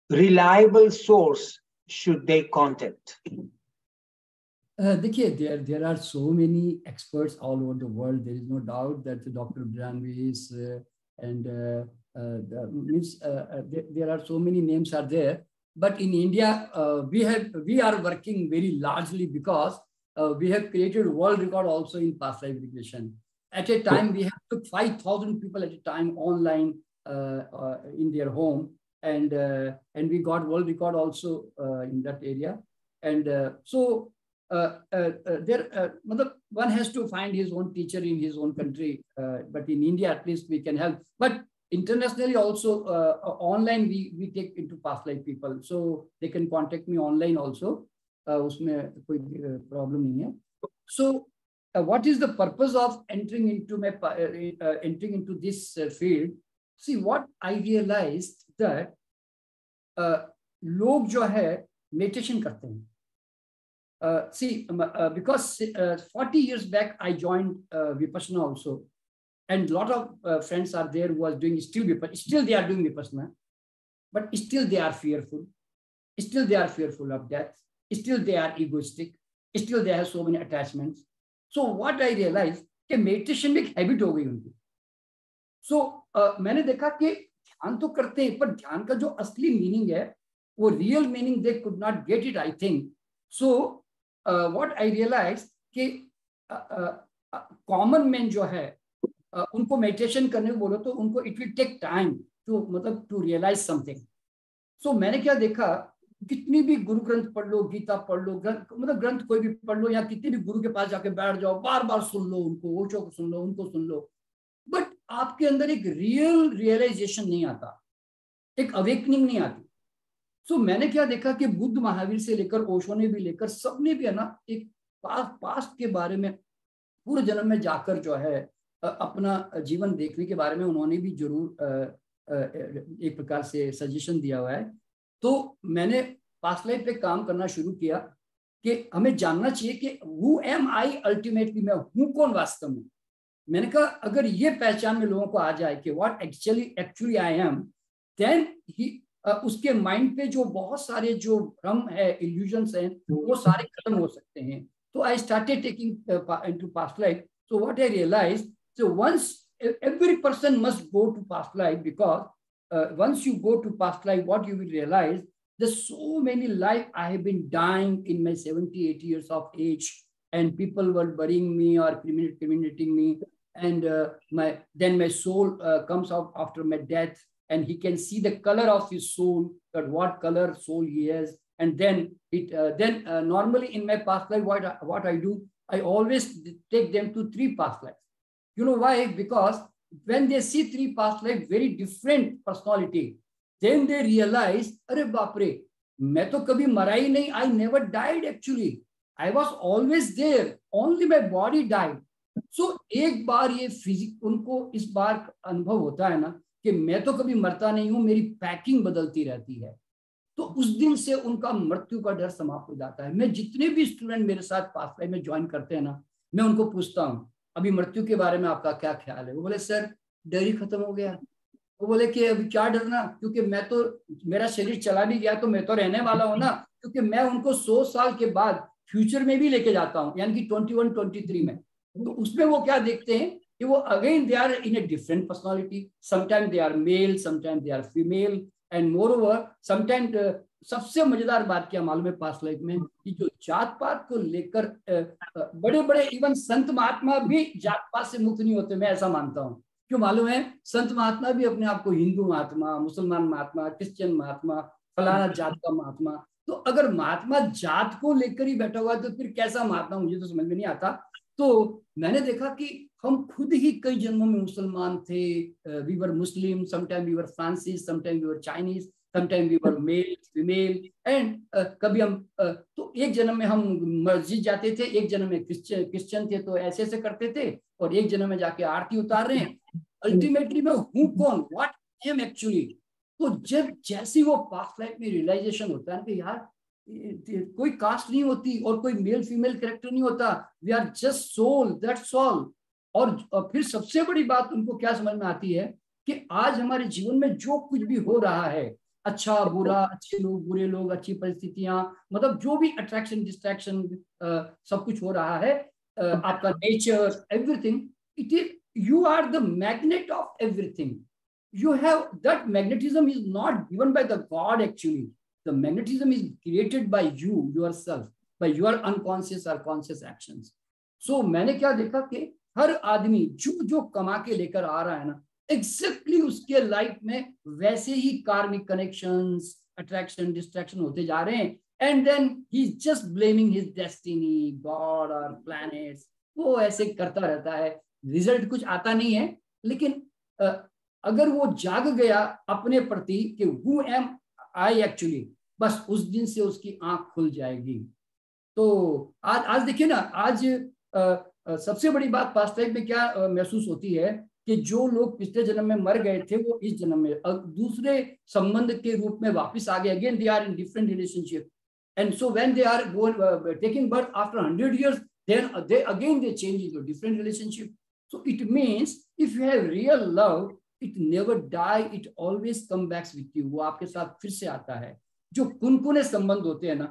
A: reliable source should they contact?
B: देखिए, there are so many experts all over the world. There is no doubt that Dr. Grandmaster and there are so many names are there. But in India, we are working very largely because we have created world record also in past life regression. At a time, we have took 5,000 people at a time online in their home, and we got world record also in that area. And so one has to find his own teacher in his own country, but in India at least we can help. But internationally also online we take into past life people, so they can contact me online also. उसमें कोई problem नहीं है. So what is the purpose of entering into this field? See, what I realized that लोग जो है meditation करते हैं. Because 40 years back I joined Vipassana also, and a lot of friends are there who are doing still Vipassana. Still they are doing Vipassana, but still they are fearful. Still they are fearful of death. Still they are egoistic. Still they have so many attachments. So what I realized कि meditation में एक habit हो गई उनकी. So मैंने देखा कि ध्यान तो करते हैं, पर ध्यान का जो असली meaning है, वो real meaning they could not get it, I think. So what I realized कि common man जो है उनको meditation करने को बोलो तो उनको it will take time to realize something. So मैंने क्या देखा, कितनी भी गुरु ग्रंथ पढ़ लो, गीता पढ़ लो, ग्रंथ कोई भी पढ़ लो, या कितने भी गुरु के पास जाके बैठ जाओ, बार बार सुन लो उनको, ओशो को सुन लो, उनको सुन लो, बट आपके अंदर एक रियल रियलाइजेशन नहीं आता, एक अवेकनिंग नहीं आती. सो मैंने क्या देखा कि बुद्ध महावीर से लेकर ओशो ने भी लेकर सबने भी है ना एक पास्ट के बारे में पूरे जन्म में जाकर जो है अपना जीवन देखने के बारे में उन्होंने भी जरूर एक प्रकार से सजेशन दिया हुआ है. तो मैंने पास्ट लाइफ पे काम करना शुरू किया कि हमें जानना चाहिए कि हु एम आई अल्टीमेटली, मैं हूँ कौन वास्तव में. मैंने कहा अगर ये पहचान में लोगों को आ जाए कि what actually I am, then ही उसके माइंड पे जो बहुत सारे जो भ्रम है, इल्यूजन्स हैं, वो सारे खत्म हो सकते हैं. तो I started taking into past life. So what I realized, so once every person must go to past life, because once you go to past life, what you will realize, there's so many life I have been dying in my 70, 80 years of age, and people were burying me or cremating me. And then my soul comes out after my death, and he can see the color of his soul, that what color soul he has. And then normally in my past life, what I do, I always take them to 3 past lives. You know why? Because when they see 3 past lives, very different personality, then they realize, अरे बाप रे, मैं तो कभी मरा ही नहीं, I never died actually. I was always there. Only my body died. So एक बार ये फिजिक उनको इस बार अनुभव होता है ना कि मैं तो कभी मरता नहीं हूँ, मेरी पैकिंग बदलती रहती है, तो उस दिन से उनका मृत्यु का डर समाप्त हो जाता है। मैं जितने भी स्टूडेंट मेरे साथ पास्ट लाइफ में ज्वाइन करते हैं ना, मैं उनको पूछता हूँ अभी मृत्यु के बारे में आपका क्या ख्याल है। वो बोले सर डर ही खत्म हो गया। वो बोले कि अभी क्या डरना, क्योंकि मैं तो, मेरा शरीर चला भी गया तो मैं तो रहने वाला हूँ ना, क्योंकि मैं उनको 100 साल के बाद फ्यूचर में भी लेके जाता हूँ, यानी कि 21, 23 में। तो उसमें वो क्या देखते हैं कि वो again they are in a different personality, sometime they are male, sometime they are female, and moreover sometime सबसे मजेदार बात क्या मालूम है पास्ट लाइफ में, कि जो जात पात को लेकर बड़े बड़े इवन संत महात्मा भी जात पात से मुक्त नहीं होते, मैं ऐसा मानता हूँ। क्यों मालूम है? संत महात्मा भी अपने आप को हिंदू महात्मा, मुसलमान महात्मा, क्रिश्चियन महात्मा, फलाना जात का महात्मा, तो अगर महात्मा जात को लेकर ही बैठा हुआ है तो फिर कैसा महात्मा, मुझे तो समझ में नहीं आता। तो मैंने देखा कि हम खुद ही कई जन्मों में मुसलमान थे, we were Muslim, sometime we were फ्रांसीस, sometime we were Chinese, sometime we were male female, and कभी हम तो एक जन्म में हम मस्जिद जाते थे, एक जन्म में क्रिश्चियन थे तो ऐसे ऐसे करते थे, और एक जन्म में जाके आरती उतार रहे हैं। अल्टीमेटली मैं हूँ कौन, व्हाट आई एम एक्चुअली। तो जब जैसी वो पास्ट लाइफ में रियलाइजेशन होता है कि यार कोई कास्ट नहीं होती और कोई मेल फीमेल कैरेक्टर नहीं होता, we are just soul, that's all. और फिर सबसे बड़ी बात उनको क्या समझ में आती है कि आज हमारे जीवन में जो कुछ भी हो रहा है, अच्छा बुरा, अच्छे लोग बुरे लोग, अच्छी परिस्थितियां, मतलब जो भी अट्रैक्शन डिस्ट्रैक्शन सब कुछ हो रहा है, आपका nature, everything, it is, you are the magnet of everything. You have that magnetism is not given by the God actually. The magnetism is created by you yourself, by your unconscious or conscious actions. So मैंने क्या देखा कि हर आदमी जो जो कमा के लेकर आ रहा है ना, exactly उसके लाइफ में वैसे ही कार्मिक कनेक्शंस, अट्रैक्शन डिस्ट्रैक्शन होते जा रहे हैं, and then he's just blaming his destiny, God or planets. वो ऐसे करता रहता है, रिजल्ट कुछ आता नहीं है। लेकिन अगर वो जाग गया अपने प्रति कि हु एम आई एक्चुअली, बस उस दिन से उसकी आंख खुल जाएगी। तो आज देखिए ना, आज सबसे बड़ी बात पास्ट लाइफ में क्या महसूस होती है कि जो लोग पिछले जन्म में मर गए थे वो इस जन्म में दूसरे संबंध के रूप में वापस आ गए। Again they are in different relationship, and so when they are taking birth after 100 years, then they change into different relationship. So it means if you have real love, it never die, it always come back with you. वो आपके साथ फिर से आता है। जो कुनकुने संबंध होते हैं ना,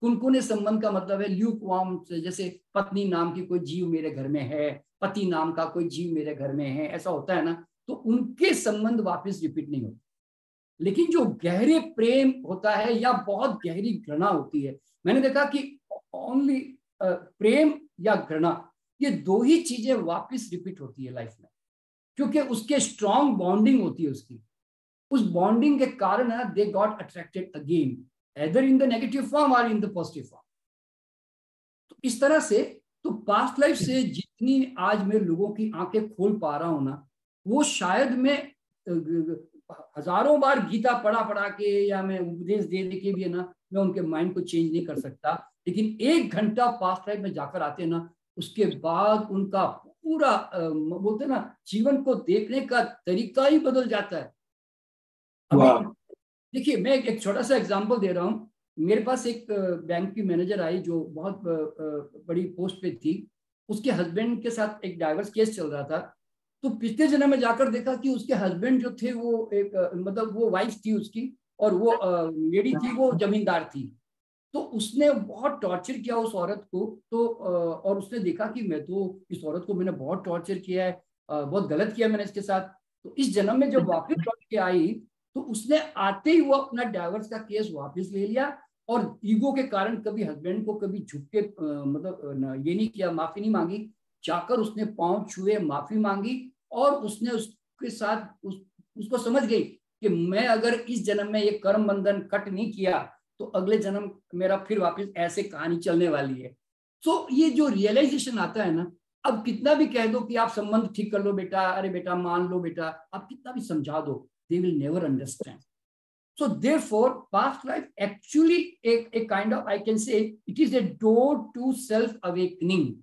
B: कुनकुने संबंध का मतलब है ल्यूक वार्म, जैसे पत्नी नाम की कोई जीव मेरे घर में है, पति नाम का कोई जीव मेरे घर में है, ऐसा होता है ना, तो उनके संबंध वापस रिपीट नहीं होते। लेकिन जो गहरे प्रेम होता है या बहुत गहरी घृणा होती है, मैंने देखा कि ओनली प्रेम या घृणा, ये दो ही चीजें वापस रिपीट होती है लाइफ में, क्योंकि उसके स्ट्रॉन्ग बॉन्डिंग होती है उसकी। उस बॉन्डिंग के कारण they got attracted again, either in the negative form और इन द पॉजिटिव फॉर्म। तो इस तरह से तो पास्ट लाइफ से जितनी आज मैं लोगों की आंखें खोल पा रहा हूं ना, वो शायद मैं हजारों बार गीता पढ़ा के या मैं उपदेश दे के भी है ना, मैं उनके माइंड को चेंज नहीं कर सकता। लेकिन 1 घंटा पास्ट लाइफ में जाकर आते हैं ना, उसके बाद उनका पूरा बोलते ना जीवन को देखने का तरीका ही बदल जाता है। अभी देखिए, मैं एक छोटा सा एग्जांपल दे रहा हूँ। मेरे पास एक बैंक की मैनेजर आई जो बहुत बड़ी पोस्ट पे थी। उसके हस्बैंड के साथ एक डाइवर्स केस चल रहा था। तो पिछले जन्म में जाकर देखा कि उसके हस्बैंड जो थे वो एक मतलब वो वाइफ थी उसकी, और वो लेडी थी वो जमींदार थी। तो उसने बहुत टॉर्चर किया उस औरत को, तो और उसने देखा कि मैं तो इस औरत को मैंने बहुत टॉर्चर किया है, बहुत गलत किया मैंने इसके साथ। तो इस जन्म में जब वापस लौट के आई तो उसने आते ही वो अपना डाइवर्स का केस वापस ले लिया, और ईगो के कारण कभी हस्बैंड को कभी झुक के मतलब ये नहीं किया, माफी नहीं मांगी, जाकर उसने पांव छुए, माफी मांगी, और उसने उसके साथ उसको समझ गई कि मैं अगर इस जन्म में ये कर्म बंधन कट नहीं किया तो अगले जन्म मेरा फिर वापस ऐसे कहानी चलने वाली है। तो ये जो रियलाइजेशन आता है ना, अब कितना भी कह दो कि आप संबंध ठीक कर लो बेटा, अरे बेटा मान लो बेटा, आप कितना भी समझा दो, they will never understand. So therefore, past life actually a kind of, I can say, it is a door to self-awakening.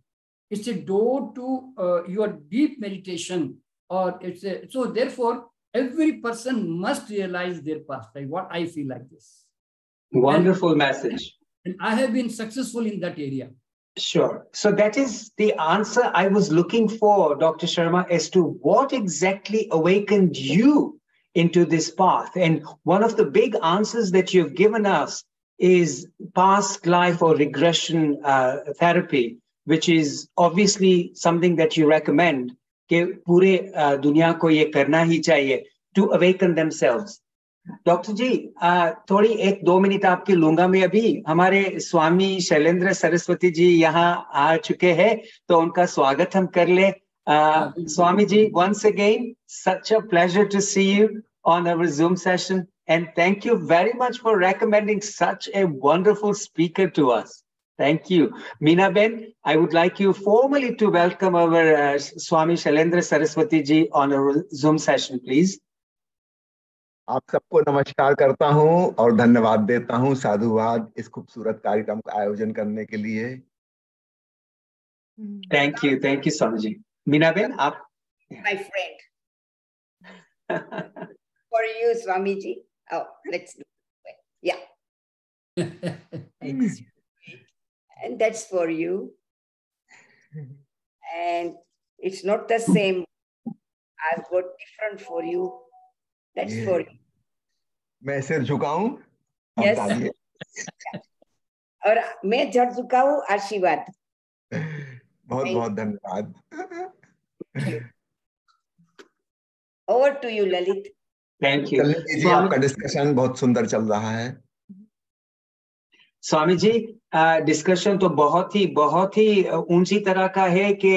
B: It's a door to your deep meditation, or so therefore, every person must realize their past life. What I feel like this.
A: Wonderful message.
B: And I have been successful in that area.
A: Sure. So that is the answer I was looking for, Dr. Sharma, as to what exactly awakened you into this path. And one of the big answers that you've given us is past life or regression therapy, which is obviously something that you recommend कि पूरे दुनिया को ये करना ही चाहिए to awaken themselves. Doctor जी, थोड़ी 1-2 minute आपकी लूंगा मैं। अभी हमारे स्वामी शैलेंद्र सरस्वती जी यहाँ आ चुके हैं, तो उनका स्वागत हम कर ले। Swami ji, once again, such a pleasure to see you on our Zoom session, and thank you very much for recommending such a wonderful speaker to us. Thank you. Meena Ben, I would like you formally to welcome our Swami Shailendra Saraswati ji on our Zoom session, please.
E: आप सबको नमस्कार करता हूं और धन्यवाद देता हूं, साधुवाद इस खूबसूरत कार्यक्रम का आयोजन करने के लिए।
A: Thank you Swami ji. मीना बेन, आप।
D: My friend. For you, Swami ji. Oh, let's do it. Yeah.
B: Thanks.
D: And that's for you. And it's not the same. I've got different for you. That's for you.
E: मैं सिर झुकाऊं?
D: Yes. और मैं झट झुकाऊं, आशीर्वाद।
E: बहुत बहुत धन्यवाद।
D: Over to you, Lalit.
A: Thank you.
E: चलिए जी, आपका डिस्कशन बहुत सुंदर चल रहा है।
A: स्वामी जी, डिस्कशन तो बहुत ही ऊंची तरह का है कि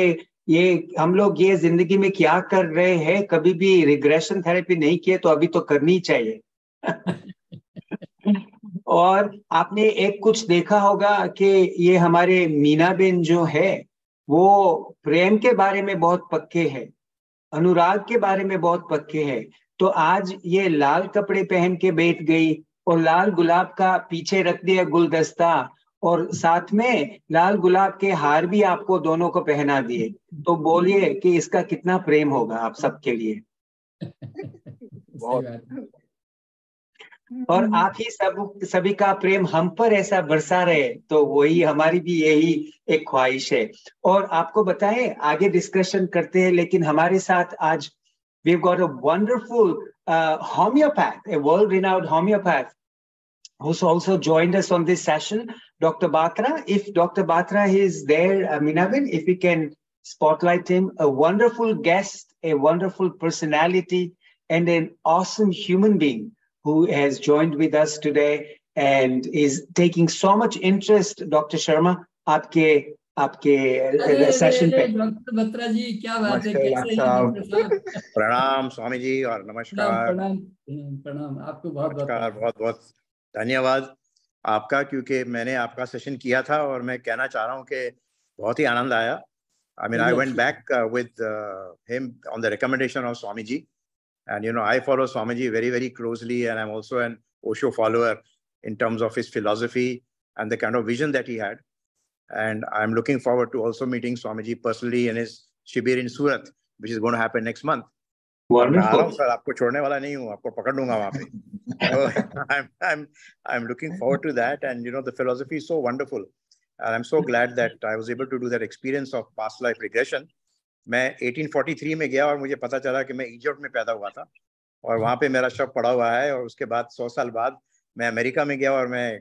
A: ये हम लोग ये जिंदगी में क्या कर रहे हैं, कभी भी रिग्रेशन थेरेपी नहीं किए तो अभी तो करनी चाहिए। और आपने एक कुछ देखा होगा कि ये हमारे मीना बेन जो है वो प्रेम के बारे में बहुत पक्के हैं, अनुराग के बारे में बहुत पक्के हैं। तो आज ये लाल कपड़े पहन के बैठ गई और लाल गुलाब का पीछे रख दिया गुलदस्ता, और साथ में लाल गुलाब के हार भी आपको दोनों को पहना दिए। तो बोलिए कि इसका कितना प्रेम होगा आप सबके लिए। और आप ही सभी का प्रेम हम पर ऐसा बरसा रहे, तो वही हमारी भी यही एक ख्वाहिश है। और आपको बताएं, आगे डिस्कशन करते हैं, लेकिन हमारे साथ आज we've got a wonderful homeopath, a world-renowned homeopath, who's also joined us on this session, Dr. Batra. If Dr. Batra is there, Minabin, if we can spotlight him, a wonderful guest, a wonderful personality, and an awesome human being who has joined with us today and is taking so much interest, Dr. Sharma, आपके session पे।
B: Doctor Batra जी, क्या बात है, कैसे हैं?
F: प्रणाम स्वामी जी और नमस्कार।
B: प्रणाम आपको
F: बहुत बहुत धन्यवाद आपका, क्योंकि मैंने आपका सेशन किया था और मैं कहना चाह रहा हूँ कि बहुत ही आनंद आया। I mean, I went back with him on the recommendation of Swami ji, and you know, I follow Swami ji very, very closely, and I'm also an Osho follower in terms of his philosophy and the kind of vision that he had. And I'm looking forward to also meeting Swami ji personally in his Shibir in Surat, which is going to happen next month.
A: Wonderful.
F: Sir, आपको छोड़ने वाला नहीं हूँ, आपको पकड़ लूँगा वहाँ पे। So I'm looking forward to that, and you know, the philosophy is so wonderful, and I'm so glad that I was able to do that experience of past life regression. मैं 1843 में गया और मुझे पता चला कि मैं इजिप्ट में पैदा हुआ था और वहाँ पे मेरा शव पड़ा हुआ है, और उसके बाद 100 साल बाद मैं अमेरिका में गया और मैं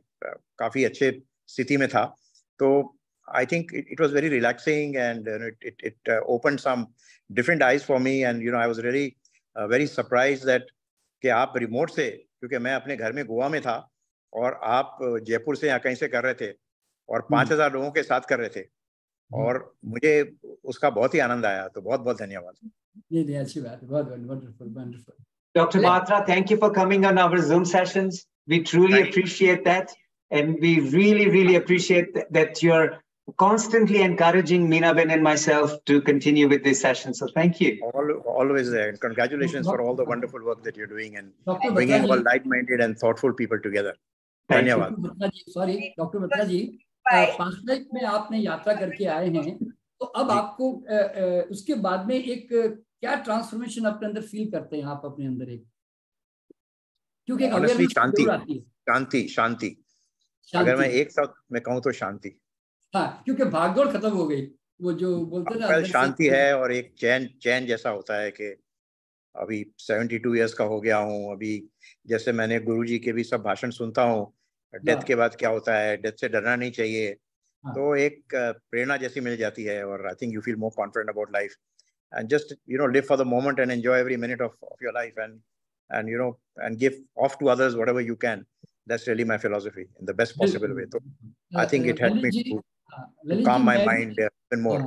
F: काफी अच्छे स्थिति में था. तो I think it was very relaxing, and it opened some different eyes for me, and I was really very surprised that कि आप रिमोट से, क्योंकि मैं अपने घर में गोवा में था और आप जयपुर से या कहीं से कर रहे थे और 5000 लोगों के साथ कर रहे थे, और मुझे उसका बहुत ही आनंद आया. तो बहुत बहुत धन्यवाद.
B: ये अच्छी बात है. बहुत wonderful.
A: Dr. Batra, thank you for coming on our Zoom sessions. We truly appreciate that, and we really appreciate that you're constantly encouraging Meenaben and myself to continue with this session. So thank you.
F: Always there. And congratulations for all the wonderful work that you're doing and bringing all like-minded and thoughtful people together. धन्यवाद.
B: Sorry, Dr. Batra जी, 5 minute में आपने यात्रा करके आए हैं, तो अब आपको उसके बाद में एक क्या ट्रांसफॉर्मेशन अपने अंदर फील करते हैं आप अपने अंदर? एक क्योंकि शांति.
F: अगर मैं एक साथ में कहूँ तो शांति.
B: हाँ, क्योंकि भागदौड़ खत्म हो गई. वो जो बोलते हैं ना,
F: शांति है और एक चैन जैसा होता है कि अभी 72 इयर्स का हो गया हूँ. अभी जैसे मैंने गुरुजी के भी सब भाषण सुनता हूँ, डेथ के बाद क्या होता है, डेथ से डरना नहीं चाहिए. तो एक प्रेरणा जैसी मिल जाती है, और I think you feel more confident about life and just live for the moment and enjoy every minute of your life, and give off to others whatever you can. That's really my philosophy in the best possible way. So I think it helped me to calm my mind even more.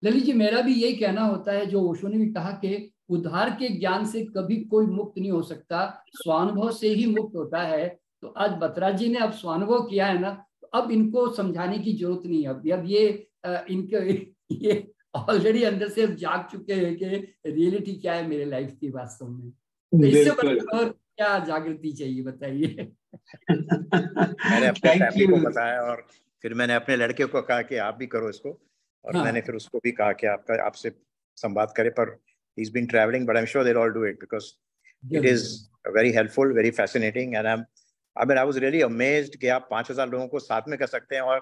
B: Lalit ji, मेरा भी यही कहना होता है, जो ओशो ने भी कहा कि उद्धार के ज्ञान से कभी कोई मुक्त नहीं हो सकता, स्वानुभव से ही मुक्त होता है. तो आज बत्रा जी ने अब स्वानुभव किया है ना, तो अब इनको समझाने की जरूरत नहीं है. अब ये इनके ये ऑलरेडी अंदर से जाग चुके हैं कि रियलिटी क्या है मेरे लाइफ की वास्तव में. तो इससे और क्या जागृति चाहिए, बताइए.
F: मैंने अपने फैमिली को बताया, और फिर मैंने अपने लड़के को कहा कि आप भी करो इसको, और मैंने फिर उसको भी कहा कि आपसे संवाद करे. पर he's been traveling, but I'm sure they'll all do it because it is very helpful, very fascinating, and I was really amazed कि आप 5000 लोगों को साथ में कर सकते हैं. और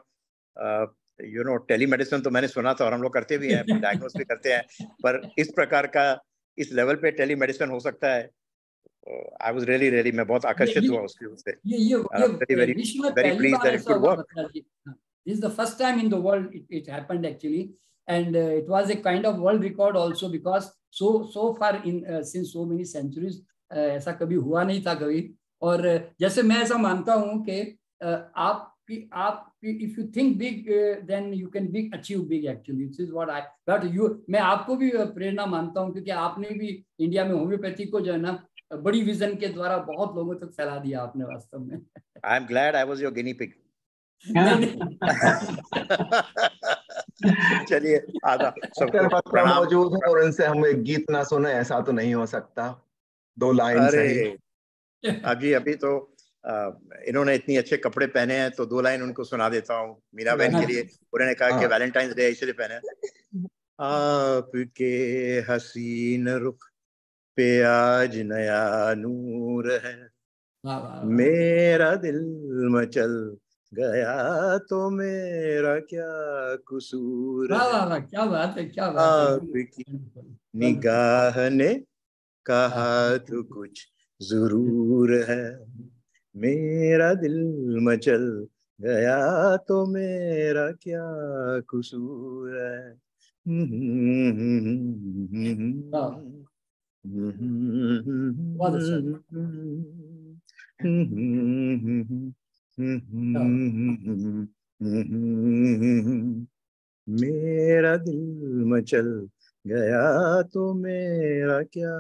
F: टेलीमेडिसिन तो मैंने सुना था और हम लोग करते भी हैं, डायग्नोस भी करते हैं, पर इस प्रकार का इस लेवल पे टेलीमेडिसिन हो सकता है. आई वाज रियली मैं बहुत आकर्षित हुआ उसकी उससे.
B: very pleased that it could work. This is the first time in the world it happened actually, and it was a kind of world record also, because so far in since so many centuries ऐसा कभी हुआ नहीं था कभी. और जैसे मैं ऐसा मानता हूँ कि आप if you think big, then you can achieve big actually. This is what मैं आपको भी प्रेरणा मानता हूँ, क्योंकि आपने भी इंडिया में होम्योपैथी को जो है ना बड़ी विजन के द्वारा बहुत लोगों तक फैला दिया आपने वास्तव में.
F: I am glad I was your guinea pig. चलिए, आधा सबको
E: मौजूद है और इनसे हम एक गीत ना सुने, ऐसा तो नहीं हो सकता. 2 लाइन सही.
F: अभी तो इन्होंने इतने अच्छे कपड़े पहने हैं, तो 2 लाइन उनको सुना देता हूँ मीरा बहन के लिए. उन्होंने कहा कि वैलेंटाइंस डे इसलिए पहने. आपके हसीन रुख पे आज नया नूर है, मेरा दिल मचल गया तो मेरा क्या कसूर है.
B: क्या बात है, क्या बात है.
F: आपकी निगाह ने कहा तो कुछ जरूर है, मेरा दिल मचल गया तो मेरा क्या कसूर है.
B: बहुत अच्छा.
F: मेरा दिल मचल गया तो मेरा क्या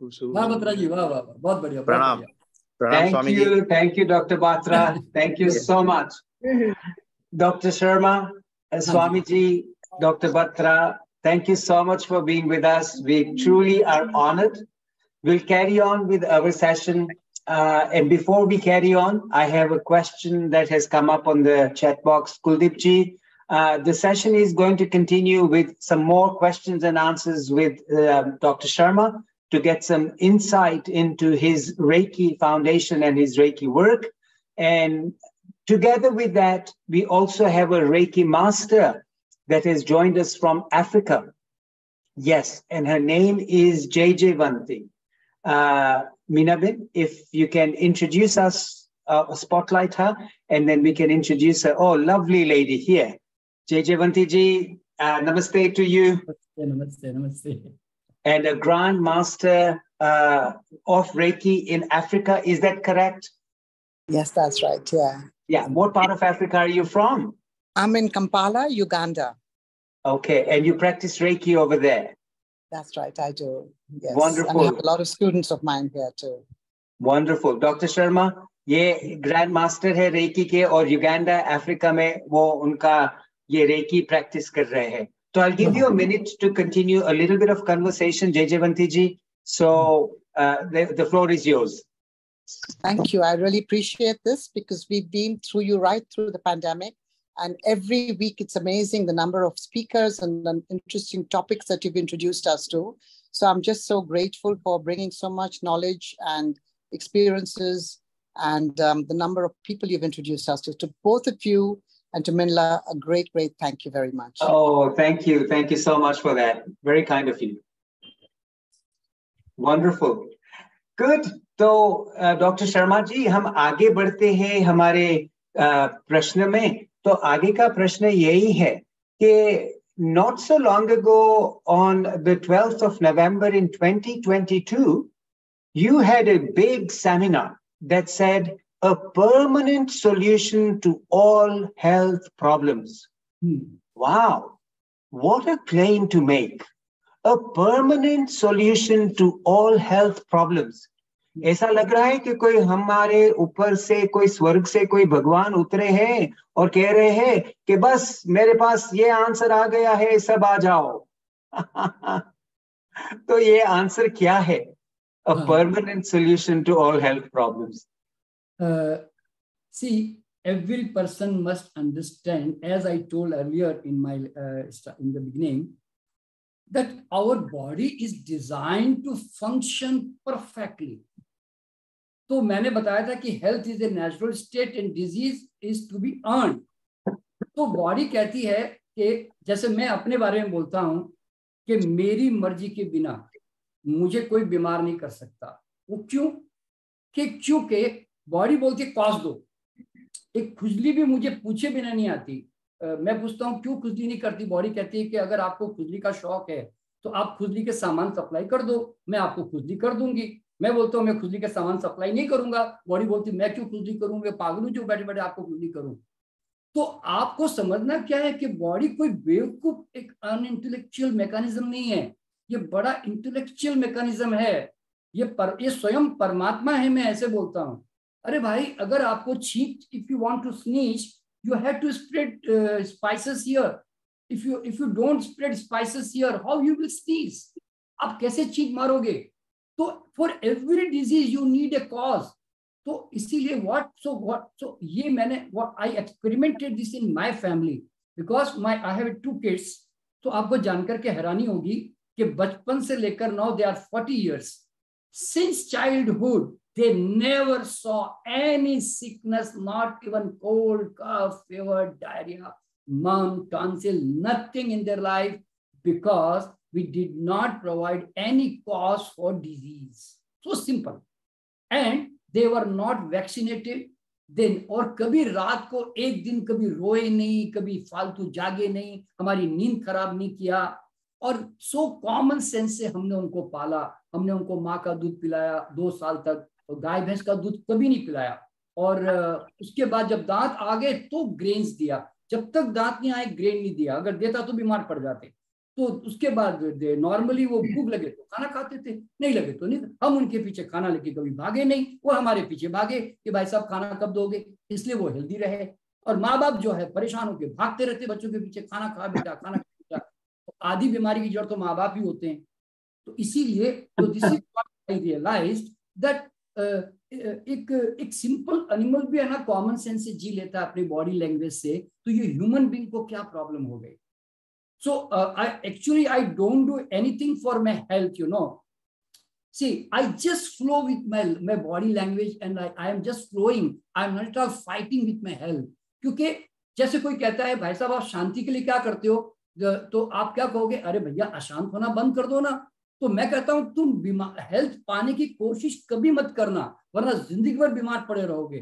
F: कसूर.
B: वाह बत्रा जी, वाह वाह, बहुत बढ़िया.
F: प्रणाम.
A: Thank you, Dr. Batra. Thank you so much. Dr. Sharma, Swamiji, Dr. Batra, thank you so much for being with us. We truly are honored. We'll carry on with our session. And before we carry on, I have a question that has come up on the chat box. Kuldeep ji, the session is going to continue with some more questions and answers with Dr. Sharma, to get some insight into his Reiki foundation and his Reiki work. And together with that, we also have a Reiki master that has joined us from Africa. Yes, and her name is JJ Vanti. Meenaben, if you can introduce us spotlight her, and then we can introduce her. Oh, lovely lady here. Jayavanti ji, namaste to you.
B: Namaste, namaste.
A: And a Grandmaster of Reiki in Africa, is that correct?
G: Yes, that's right, yeah.
A: Yeah, what part of Africa are you from?
G: I'm in Kampala, Uganda.
A: Okay, and you practice Reiki over there?
G: That's right, I do. Yes.
A: Wonderful.
G: And I have a lot of students of mine here too.
A: Wonderful. Dr. Sharma, ये Grandmaster है Reiki के और Uganda, Africa में वो उनका ये Reiki practice कर रहे हैं. So I'll give you a minute to continue a little bit of conversation, Jayavanti ji. So the floor is yours.
G: Thank you. I really appreciate this because we've been through you right through the pandemic. And every week, it's amazing the number of speakers and interesting topics that you've introduced us to. So I'm just so grateful for bringing so much knowledge and experiences and the number of people you've introduced us to. To both of you and to Minla, a great, great thank you very much.
A: Oh, thank you. Thank you so much for that. Very kind of you. Wonderful. Good. तो doctor Sharma ji, हम आगे बढ़ते हैं हमारे प्रश्न में. तो आगे का प्रश्न यही है कि not so long ago on the 12th of November in 2022, you had a big seminar that said a permanent solution to all health problems. Wow, what a claim to make. A permanent solution to all health problems. ऐसा लग रहा है कि कोई हमारे ऊपर से कोई स्वर्ग से कोई भगवान उतरे हैं और कह रहे हैं कि बस मेरे पास ये आंसर आ गया है, सब आ जाओ. तो ये आंसर क्या है? A permanent solution to all health problems.
B: See, every person must understand, as I told earlier in my in the beginning, that our body is designed to function perfectly. तो मैंने बताया था कि health is a natural state and disease is to be earn. तो body कहती है कि जैसे मैं अपने बारे में बोलता हूं कि मेरी मर्जी के बिना मुझे कोई बीमार नहीं कर सकता. वो क्यों? कि क्योंकि बॉडी बोलती है कॉज दो. एक खुजली भी मुझे पूछे बिना नहीं आती. मैं पूछता हूँ क्यों खुजली नहीं करती. बॉडी कहती है कि अगर आपको खुजली का शौक है तो आप खुजली के सामान सप्लाई कर दो, मैं आपको खुजली कर दूंगी. मैं बोलता हूँ मैं खुजली का सामान सप्लाई नहीं करूंगा. बॉडी बोलती मैं क्यों खुजली करूँ, मैं पागल हूँ जो बैठे बैठे आपको खुजली करूँ. तो आपको समझना क्या है कि बॉडी कोई बेवकूफ एक अनइंटेलेक्चुअल मैकेनिज्म नहीं है. ये बड़ा इंटेलेक्चुअल मैकेनिज्म है. ये स्वयं परमात्मा है. मैं ऐसे बोलता हूँ, अरे भाई अगर आपको छींक, if you want to sneeze you have to spread spices here. If you don't spread spices here, how you will sneeze? आप कैसे छींक मारोगे? तो for every disease you need a cause. तो इसीलिए so ये मैंने I experimented this in my family because I have 2 kids. तो आपको जानकर के हैरानी होगी कि बचपन से लेकर now they are 40 years. Since childhood they never saw any sickness, not even cold, cough, fever, diarrhea, mum, tonsil, nothing in their life because we did not provide any cause for disease. So simple. And they were not vaccinated. Then और कभी रात को एक दिन कभी रोए नहीं, कभी फालतू जागे नहीं, हमारी नींद खराब नहीं किया. और सो कॉमन सेंस से हमने उनको पाला. हमने उनको माँ का दूध पिलाया 2 साल तक, और गाय भैंस का दूध कभी नहीं पिलाया. और उसके बाद जब दांत आ गए तो ग्रेन्स दिया. जब तक दांत नहीं आए ग्रेन नहीं दिया. अगर देता तो बीमार पड़ जाते. तो उसके बाद नॉर्मली वो भूख लगे तो खाना खाते थे, नहीं लगे तो नहीं. हम उनके पीछे खाना लेके कभी भागे नहीं, वो हमारे पीछे भागे कि भाई साहब खाना कब दोगे. इसलिए वो हेल्दी रहे. और माँ बाप जो है परेशान होकर भागते रहते बच्चों के पीछे, खाना खा बेटा, खाना खा बेटा. तो आधी बीमारी की जड़ तो माँ बाप ही होते हैं. तो इसीलिए तो this is what I realized that एक सिंपल एनिमल भी है ना, कॉमन सेंस से जी लेता है अपनी बॉडी लैंग्वेज से, तो ये ह्यूमन बीइंग को क्या प्रॉब्लम हो गई. So I don't do anything for my health, you know. See, I just flow with my body language and I am just flowing. I am not at all fighting with my health. क्योंकि जैसे कोई कहता है भाई साहब आप शांति के लिए क्या करते हो, तो आप क्या कहोगे, अरे भैया अशांत होना बंद कर दो ना. तो मैं कहता हूं तुम हेल्थ पाने की कोशिश कभी मत करना, वरना जिंदगी भर बीमार पड़े रहोगे.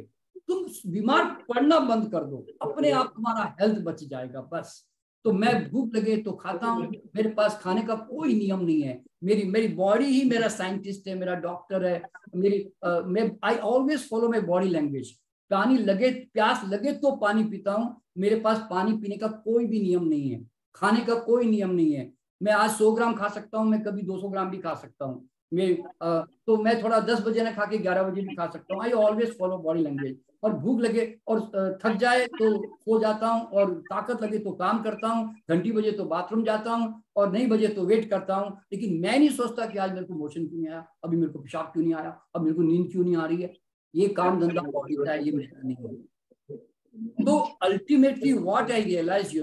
B: तुम बीमार पड़ना बंद कर दो, अपने आप तुम्हारा हेल्थ बच जाएगा बस। तो मैं भूख लगे तो खाता हूँ, मेरे पास खाने का कोई नियम नहीं है। मेरी बॉडी ही मेरा साइंटिस्ट है, मेरा डॉक्टर है। मैं I always follow my body language. पानी लगे, प्यास लगे तो पानी पीता हूँ। मेरे पास पानी पीने का कोई भी नियम नहीं है, खाने का कोई नियम नहीं है। मैं आज 100 ग्राम खा सकता हूँ, मैं कभी 200 ग्राम भी खा सकता हूँ। तो मैं थोड़ा 10 बजे ना खा के 11 बजे भी खा सकता हूँ। I always follow body language. और भूख लगे और थक जाए तो सो जाता हूँ, और ताकत लगे तो काम करता हूँ। घंटी बजे तो बाथरूम जाता हूँ, और नहीं बजे तो वेट करता हूँ। लेकिन मैं नहीं सोचता कि आज मेरे को मोशन क्यों नहीं आया, अभी मेरे को पेशाब क्यों नहीं आया, अब मेरे को नींद क्यों नहीं आ रही है। ये काम धंधा बॉडी का है, ये मेरा नहीं है। तो ultimately what I realize,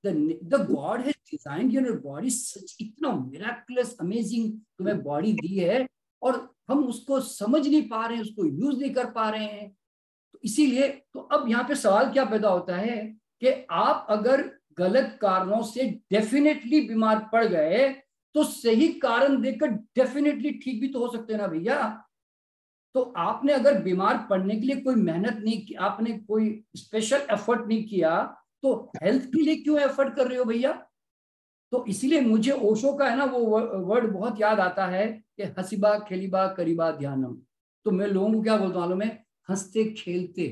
B: the God has designed your body such इतना miraculous amazing तुम्हें बॉडी दी है, और हम उसको समझ नहीं पा रहे हैं, उसको यूज नहीं कर पा रहे हैं। तो इसीलिए तो अब यहाँ पे सवाल क्या पैदा होता है कि आप अगर गलत कारणों से डेफिनेटली बीमार पड़ गए तो सही कारण देकर डेफिनेटली ठीक भी तो हो सकते हैं ना भैया। तो आपने अगर बीमार पड़ने के लिए कोई मेहनत नहीं की, आपने कोई स्पेशल एफर्ट नहीं किया, तो हेल्थ के लिए क्यों एफर्ट कर रहे हो भैया। तो इसीलिए मुझे ओशो का है ना वो वर्ड बहुत याद आता है कि हसीबा खेलीबा करीबा ध्यानम। तो मैं लोगों को क्या बोलता हूँ मालूम है, हंसते खेलते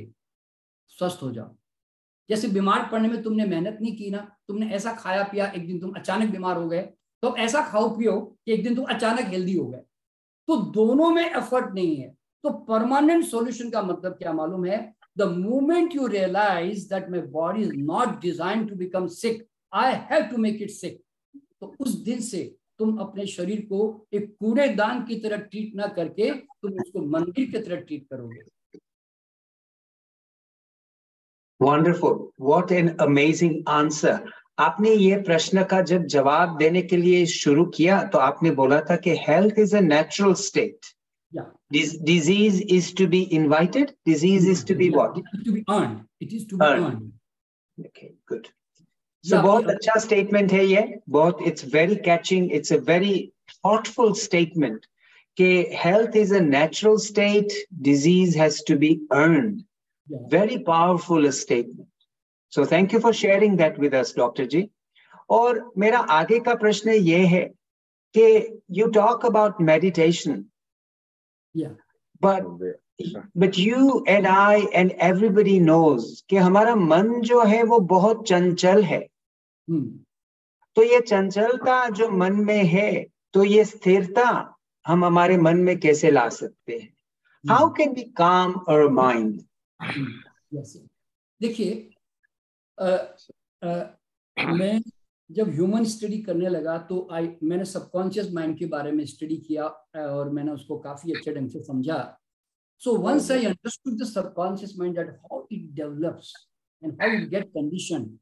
B: स्वस्थ हो जाओ। जैसे बीमार पड़ने में तुमने मेहनत नहीं की ना, तुमने ऐसा खाया पिया, एक दिन तुम अचानक बीमार हो गए, तो अब ऐसा खाओ पियो कि एक दिन तुम अचानक हेल्दी हो गए। तो दोनों में एफर्ट नहीं है। तो परमानेंट सॉल्यूशन का मतलब क्या मालूम है, the moment you realize that my body is not designed to become sick, I have to make it sick, तो उस दिन से तुम अपने शरीर को एक कूड़ेदान की तरह ट्रीट ना करके तुम उसको मंदिर की तरह ट्रीट करोगे।
A: Wonderful, what an amazing answer. आपने ये प्रश्न का जब जवाब देने के लिए शुरू किया तो आपने बोला था कि health is a natural state.
B: Yeah.
A: Disease is to be invited. Disease is to be what?
B: It is to be earned. It is to be earned.
A: Okay, good. So बहुत अच्छा statement है ये, बहुत, it's very catching, it's a very thoughtful statement कि health is a natural state, disease has to be earned.
B: Yeah.
A: Very powerful statement. So thank you for sharing that with us, Dr. Ji. और मेरा आगे का प्रश्न ये है कि you talk about meditation.
B: Yeah.
A: But you and I and everybody knows कि हमारा मन जो है वो बहुत चंचल है। तो ये चंचलता जो मन में है, तो ये स्थिरता हम हमारे मन में कैसे ला सकते हैं? How can we calm our mind?
B: Yes. देखिए, मैं जब ह्यूमन स्टडी करने लगा तो मैंने सबकॉन्शियस माइंड के बारे में स्टडी किया और मैंने उसको काफी अच्छे ढंग से समझा। So once I understood the subconscious mind, that how it develops and how it gets conditioned.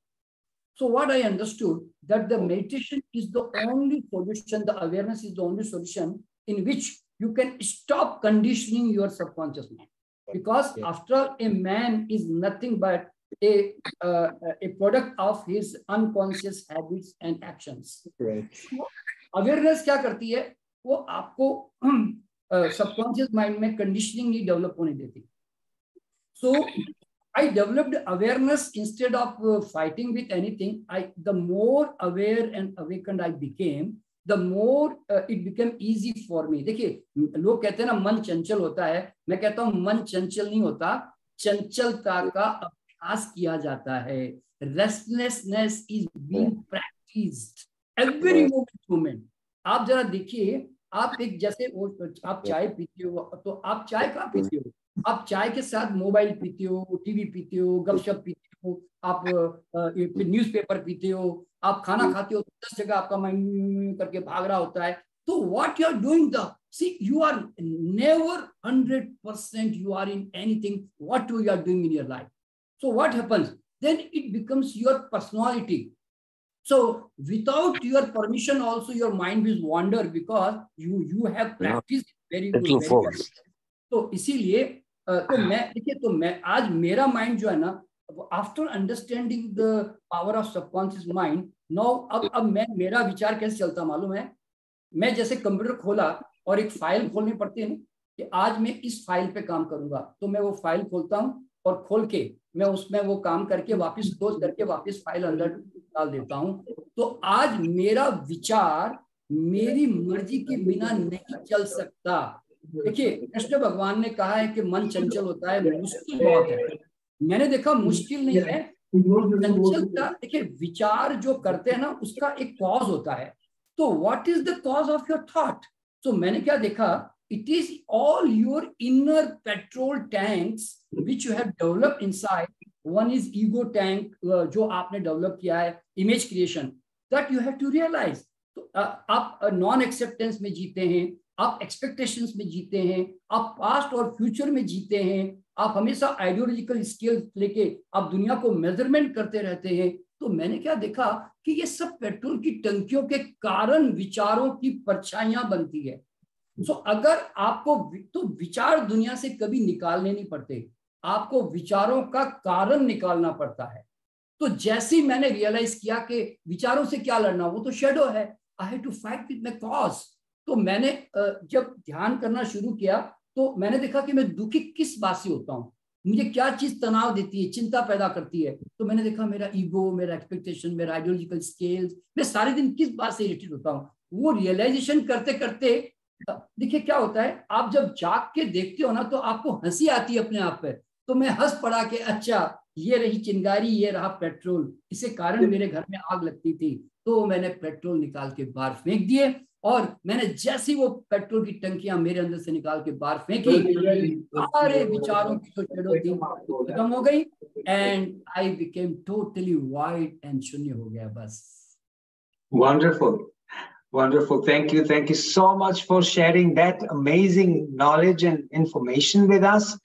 B: So what I understood, that the meditation is the only solution, the awareness is the only solution in which you can stop conditioning your subconscious mind. Because after all, a man is nothing but a product of his unconscious habits and actions.
A: Right.
B: So, awareness क्या करती है, वो आपको subconscious mind में conditioning नहीं develop होने देती। सो I developed awareness instead of fighting with anything. The more aware and awakened I became, the more it became easy for me. देखिए, लोग कहते हैं ना मन चंचल होता है, मैं कहता हूँ मन चंचल नहीं होता, चंचलता का अभ्यास किया जाता है। Restlessness is being practiced every moment. आप जरा देखिए, आप एक जैसे आप चाय पीते हो, तो आप चाय कहाँ पीते हो? आप चाय के साथ मोबाइल पीते हो, टीवी पीते हो, गपशप पीते हो, आप न्यूज़पेपर पीते हो, आप खाना खाते हो, 10 जगह आपका माइंड करके भाग रहा होता है। तो what you are doing, see, you are never 100% you are in anything what you are doing in your life. So what happens? Then it becomes your personality. So without your permission also your mind will wander because you have practiced very good. तो इसीलिए तो मैं देखिए, तो मैं आज मेरा mind जो है ना, after understanding the power of subconscious mind, now अब मैं मेरा विचार कैसे चलता मालूम है, मैं जैसे कंप्यूटर खोला और एक फाइल खोलनी पड़ती है ना कि आज मैं इस फाइल पे काम करूंगा, तो मैं वो फाइल खोलता हूँ और खोल के मैं उसमें वो काम करके वापस क्लोज करके वापस फाइल अंदर डाल देता हूँ। तो आज मेरा विचार मेरी मर्जी के बिना नहीं चल सकता। देखिए, कृष्ण भगवान ने कहा है कि मन चंचल होता है, मुश्किल बहुत है। मैंने देखा मुश्किल नहीं है, चंचलता। देखिए, विचार जो करते हैं ना, उसका एक कॉज होता है। तो what is the cause of your thought? तो मैंने क्या देखा, it is all your inner petrol tanks which you have developed inside. One is ego tank, जो आपने डेवलप किया है, image creation, that you have to realize. तो आप नॉन एक्सेप्टेंस में जीते हैं, आप एक्सपेक्टेशंस में जीते हैं, आप पास्ट और फ्यूचर में जीते हैं, आप हमेशा आइडियोलॉजिकल स्केल लेके आप दुनिया को मेजरमेंट करते रहते हैं। तो मैंने क्या देखा कि ये सब पेट्रोल की टंकियों के कारण विचारों की परछाइयां बनती है। सो अगर आपको तो विचार दुनिया से कभी निकालने नहीं पड़ते, आपको विचारों का कारण निकालना पड़ता है। तो जैसे ही मैंने रियलाइज किया कि विचारों से क्या लड़ना, वो तो शेडो है, I have to fight with my cause. तो मैंने जब ध्यान करना शुरू किया तो मैंने देखा कि मैं दुखी किस बात से होता हूँ, मुझे क्या चीज तनाव देती है, चिंता पैदा करती है। तो मैंने देखा मेरा ईगो, मेरा एक्सपेक्टेशन, मेरा आइडियोलॉजिकल स्केल्स, मैं सारे दिन किस बात से इरिटेट होता हूँ। वो रियलाइजेशन करते करते देखिए क्या होता है, आप जब जाग के देखते हो ना तो आपको हंसी आती है अपने आप पे। तो मैं हंस पड़ा कि अच्छा, ये रही चिंगारी, ये रहा पेट्रोल, इसे कारण मेरे घर में आग लगती थी। तो मैंने पेट्रोल निकाल के बाहर फेंक दिए, और मैंने जैसी वो पेट्रोल की टंकियां मेरे अंदर से निकाल के बाहर फेंकी, सारे विचारों की जो शेडो थी वो खत्म हो गई, and I became totally white and शून्य हो गया बस।
A: Wonderful. Wonderful. Thank you so much for sharing that amazing knowledge and information with us.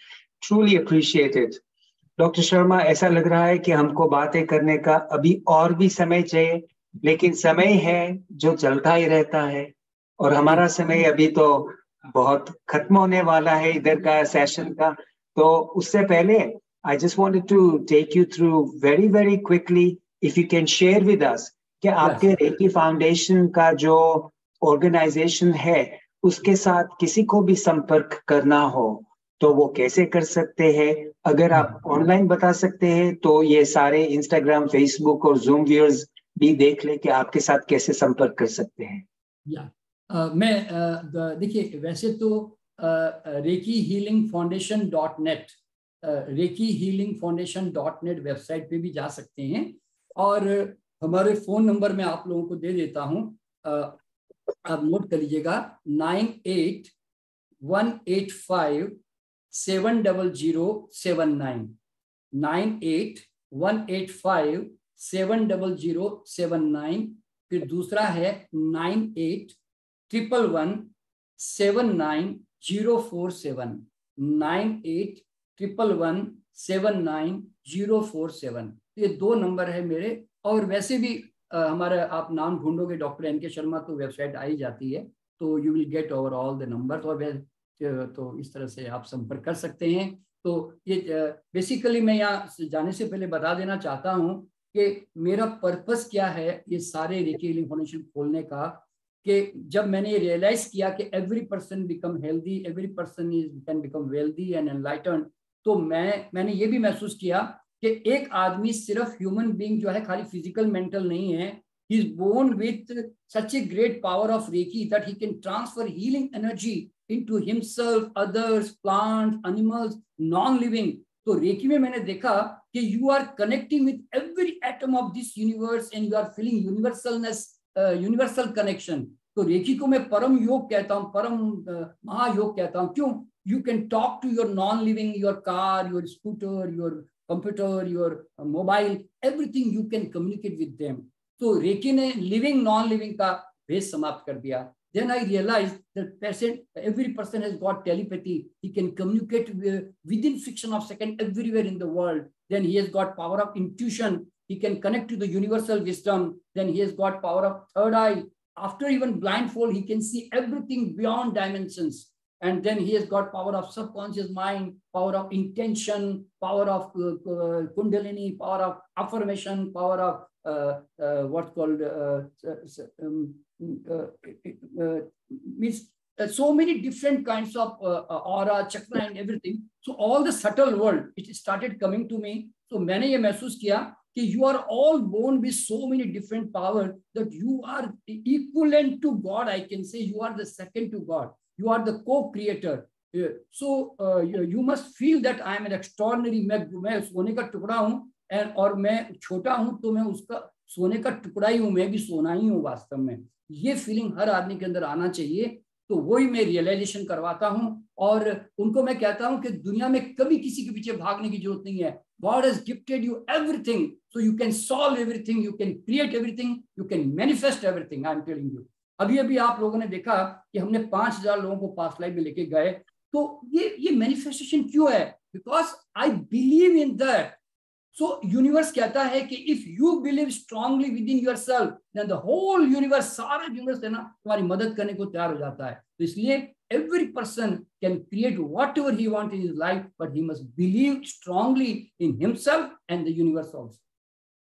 A: Truly appreciate it. Doctor Sharma, ऐसा लग रहा है कि हमको बातें करने का अभी और भी समय चाहिए, लेकिन समय है जो चलता ही रहता है, और हमारा समय अभी तो बहुत खत्म होने वाला है इधर का सेशन का। तो उससे पहले I just wanted to take you through very very quickly, if you can share with us कि आपके रेकी फाउंडेशन का जो ऑर्गेनाइजेशन है उसके साथ किसी को भी संपर्क करना हो तो वो कैसे कर सकते हैं। अगर आप ऑनलाइन बता सकते हैं तो ये सारे इंस्टाग्राम, फेसबुक और जूम व्यूअर्स भी देख ले कि आपके साथ कैसे संपर्क कर सकते हैं।
B: मैं देखिए, वैसे तो recce healing foundation .net, recce healing foundation .net website पे भी जा सकते हैं, और हमारे फोन नंबर मैं आप लोगों को दे देता हूँ, आप नोट कर लीजिएगा, 9818570079, 9818570079। फिर दूसरा है 9811179047, 9811179047। ये दो नंबर है मेरे। और वैसे भी हमारा आप नाम ढूंढोगे डॉक्टर एन.के. शर्मा तो वेबसाइट आ ही जाती है, तो you will get over all the number. और तो इस तरह से आप संपर्क कर सकते हैं। तो ये बेसिकली मैं यहाँ जाने से पहले बता देना चाहता हूँ कि मेरा पर्पस क्या है ये सारे रेकी हीलिंग फाउंडेशन खोलने का, कि जब मैंने ये रियलाइज किया कि every person become healthy, every person can become wealthy and enlighten, तो मैंने ये भी महसूस किया कि एक आदमी सिर्फ ह्यूमन बीइंग जो है, खाली फिजिकल मेंटल नहीं है, he is born with such a great power of reiki that he can transfer healing energy into himself, others, plants, animals, non living. तो रेकी में मैंने देखा कि you are connecting with every atom of this universe and you are feeling universalness, universal connection. तो reiki को मैं परम योग कहता हूँ, परम महायोग कहता हूँ। क्यों? You can talk to your non living, your car, your scooter, your computer, your mobile, everything you can communicate with them. तो रेकी ने लिविंग नॉन लिविंग का भेद समाप्त कर दिया। Then I realized that every person has got telepathy. He can communicate within fraction of second everywhere in the world. Then he has got power of intuition. He can connect to the universal wisdom. Then he has got power of third eye. After even blindfold, he can see everything beyond dimensions. And then he has got power of subconscious mind, power of intention, power of kundalini, power of affirmation, power of what's called means so many different kinds of aura, chakra and everything. So all the subtle world, it started coming to me. So मैंने ये महसूस किया कि you are all born with so many different powers that you are equivalent to God. I can say you are the second to God. You are the co-creator. So you must feel that I am an extraordinary. मैं सोने का टुकड़ा हूँ और मैं छोटा हूँ तो मैं उसका सोने का टुकड़ा ही हूँ, मैं भी सोना ही हूँ वास्तव में. ये फीलिंग हर आदमी के अंदर आना चाहिए. तो वही मैं रियलाइजेशन करवाता हूँ और उनको मैं कहता हूँ कि दुनिया में कभी किसी के पीछे भागने की जरूरत नहीं है. God has gifted you everything, so you can solve everything, you can create everything, you can manifest everything. I am telling you. अभी अभी आप लोगों ने देखा कि हमने 5000 लोगों को पास्ट लाइफ में लेके गए. तो ये मैनिफेस्टेशन क्यों है? Because I believe in that. So universe कहता है कि if you believe strongly within yourself, then the whole universe, सारा यूनिवर्स है ना, तुम्हारी मदद करने को तैयार हो जाता है. तो इसलिए every person can create whatever he wants in his life, but he must believe strongly in himself and the universe also.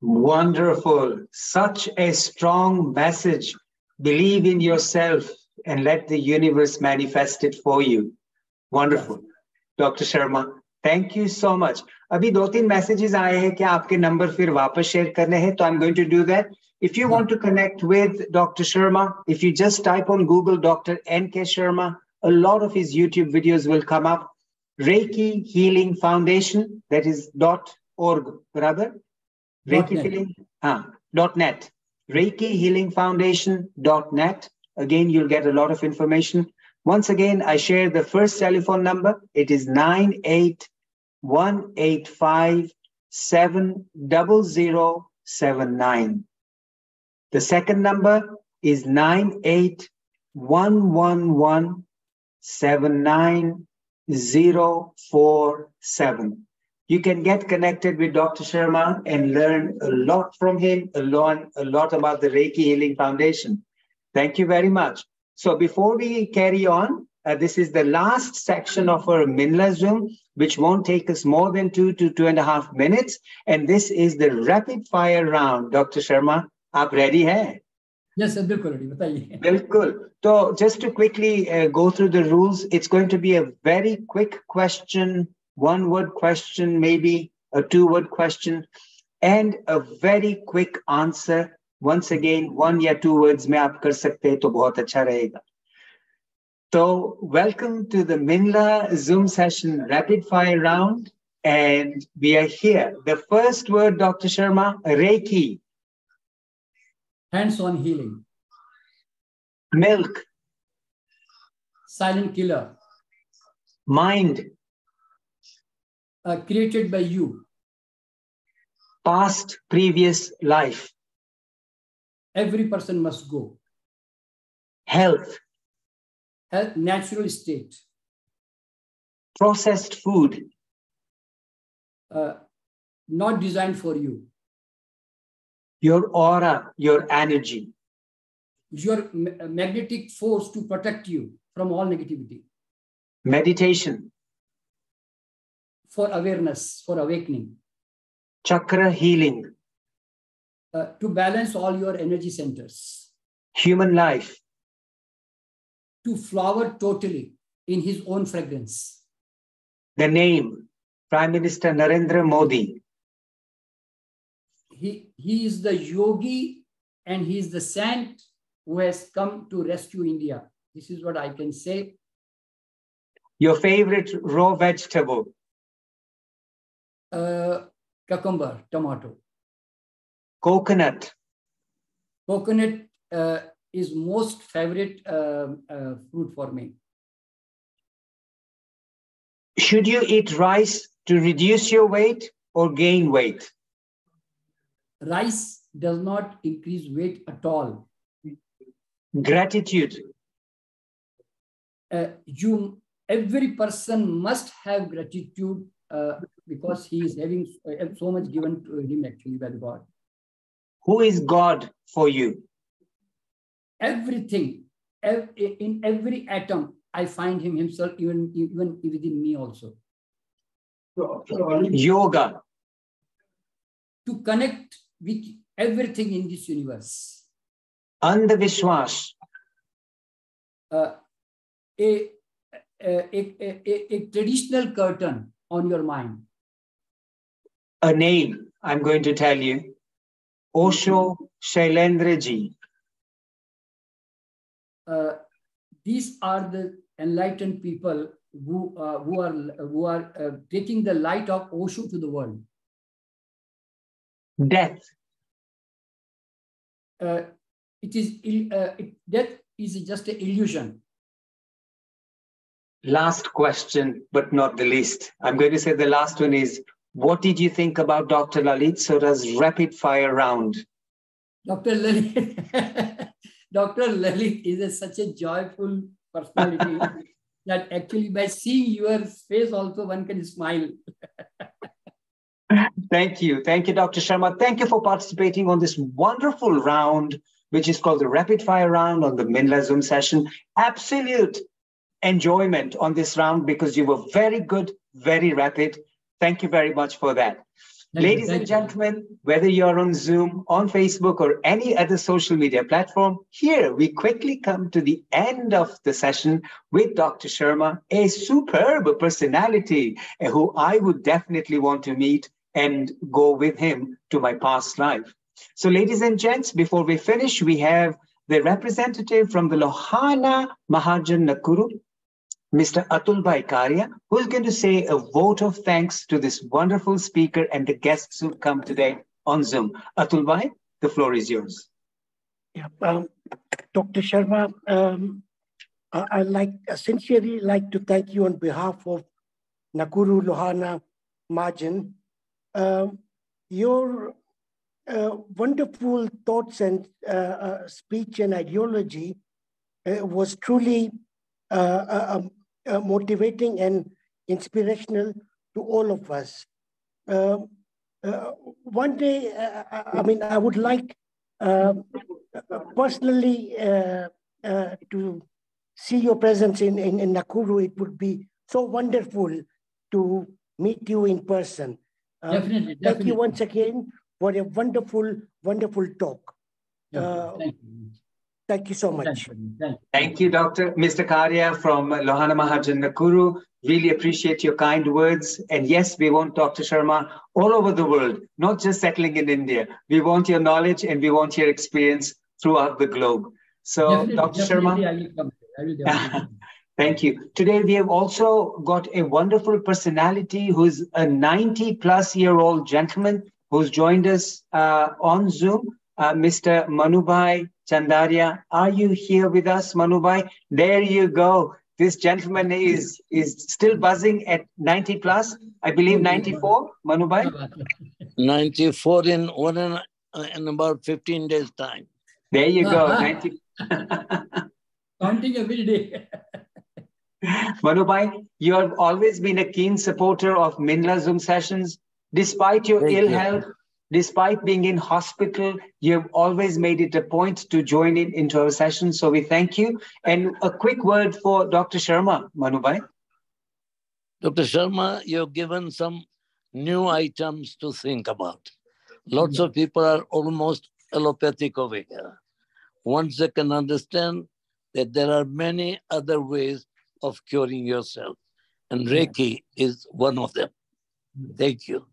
A: Wonderful. Such a strong message. Believe in yourself and let the universe manifest it for you. Wonderful. Yes. Dr. Sharma, thank you so much. अभी 2-3 messages आए हैं कि आपके number फिर वापस share करने हैं, तो I'm going to do that. If you want to connect with Dr. Sharma, if you just type on Google Dr. N.K. Sharma, a lot of his YouTube videos will come up. Reiki Healing Foundation, that is .org, brother. Reiki Healing, .net. Reiki Healing Foundation .net. Again, you'll get a lot of information. Once again, I share the first telephone number. It is 98-185-70079. The second number is 98-111-79047. You can get connected with Dr. Sharma and learn a lot from him, learn a lot about the Reiki Healing Foundation. Thank you very much. So before we carry on, this is the last section of our Minla Zoom, which won't take us more than 2 to 2.5 minutes. And this is the rapid fire round. Dr. Sharma, आप ready हैं?
B: Yes, sir, बिल्कुल ready. बताइए.
A: बिल्कुल. So just to quickly go through the rules, it's going to be a very quick question, one-word question, maybe a two-word question, and a very quick answer. Once again, 1 या 2 words में आप कर सकते हैं तो बहुत अच्छा रहेगा. So welcome to the Minla Zoom session rapid fire round, and we are here. The first word, Dr. Sharma, Reiki.
B: Hands-on healing.
A: Milk.
B: Silent killer.
A: Mind.
B: Created by you.
A: Past, previous life.
B: Every person must go.
A: Health.
B: Health, natural state.
A: Processed food.
B: Not designed for you.
A: Your aura, your energy.
B: Your magnetic force to protect you from all negativity.
A: Meditation.
B: For awareness, for awakening.
A: Chakra healing.
B: To balance all your energy centers.
A: Human life.
B: To flower totally in his own fragrance.
A: The name, Prime Minister Narendra Modi.
B: He is the yogi and he is the saint who has come to rescue India. This is what I can say.
A: Your favorite raw vegetable?
B: Cucumber, tomato.
A: Coconut.
B: Coconut is most favorite fruit for me.
A: Should you eat rice to reduce your weight or gain weight?
B: Rice does not increase weight at all.
A: Gratitude.
B: Every person must have gratitude because he is having so much given to him actually by God.
A: Who is God for you?
B: Everything, in every atom, I find him himself, even within me also.
A: Yoga.
B: To connect with everything in this universe.
A: Andhavishwas.
B: a traditional curtain on your mind?
A: A name, I'm going to tell you. Osho Shailendra Ji.
B: These are the enlightened people who are taking the light of Osho to the world.
A: Death.
B: Death is just an illusion.
A: Last question, but not the least. I'm going to say the last one is, what did you think about Dr. Lalit Soda's rapid fire round?
B: Dr. Lalit, Dr. Lalit is such a joyful personality that actually by seeing your face also one can smile.
A: Thank you. Thank you, Dr. Sharma. Thank you for participating on this wonderful round, which is called the rapid fire round on the Minla Zoom session. Absolute enjoyment on this round because you were very good, very rapid. Thank you very much for that. Ladies and gentlemen, whether you're on Zoom, on Facebook, or any other social media platform, here we quickly come to the end of the session with Dr. Sharma, a superb personality who I would definitely want to meet and go with him to my past life. So ladies and gents, before we finish, we have the representative from the Lohana Mahajan Nakuru, Mr. Atul Bhai Karia, who is going to say a vote of thanks to this wonderful speaker and the guests who come today on Zoom. Atul Bhai, the floor is yours.
C: Yeah, Dr. Sharma, I sincerely like to thank you on behalf of Nakuru Lohana Mahajan. Your wonderful thoughts and speech and ideology was truly motivating and inspirational to all of us. One day, I would like personally to see your presence in Nakuru. It would be so wonderful to meet you in person.
B: Definitely.
C: Thank you once again for a wonderful, wonderful talk.
B: Thank you.
C: Thank you so much.
A: Thank you, Mr. Karia from Lohana Mahajan Nakuru. Really appreciate your kind words. And yes, we want Dr. Sharma all over the world, not just settling in India. We want your knowledge and we want your experience throughout the globe. So, Dr. Sharma,
B: I will definitely.
A: Thank you. Today, we have also got a wonderful personality who's a 90-plus-year-old gentleman who's joined us on Zoom, Mr. Manubhai Chandaria. Are you here with us, Manubhai? There you go. This gentleman is still buzzing at 90-plus. I believe 94, Manubhai?
H: 94 in about 15 days' time.
A: There you go. 90.
B: Counting every day.
A: Manubhai, you have always been a keen supporter of Minla Zoom sessions. Despite your ill health, despite being in hospital, you have always made it a point to join into our sessions. So we thank you. And a quick word for Dr. Sharma, Manubhai.
H: Dr. Sharma, you've given some new items to think about. Lots of people are almost allopathic over here. Once they can understand that there are many other ways of curing yourself. And Reiki is one of them. Thank you.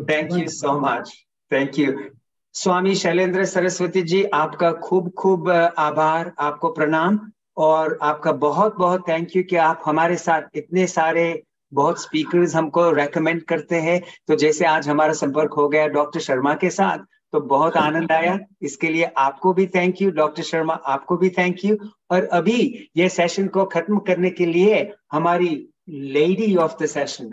A: Thank you so much. Thank you. Swami Shailendra Saraswati ji, आपका खूब आभार, आपको प्रणाम और आपका बहुत thank you कि आप हमारे साथ इतने सारे बहुत स्पीकर्स हमको रेकमेंड करते हैं. तो जैसे आज हमारा संपर्क हो गया डॉक्टर शर्मा के साथ, तो बहुत आनंद आया. इसके लिए आपको भी थैंक यू डॉक्टर शर्मा, आपको भी थैंक यू. और अभी ये सेशन को खत्म करने के लिए हमारी लेडी ऑफ द सेशन,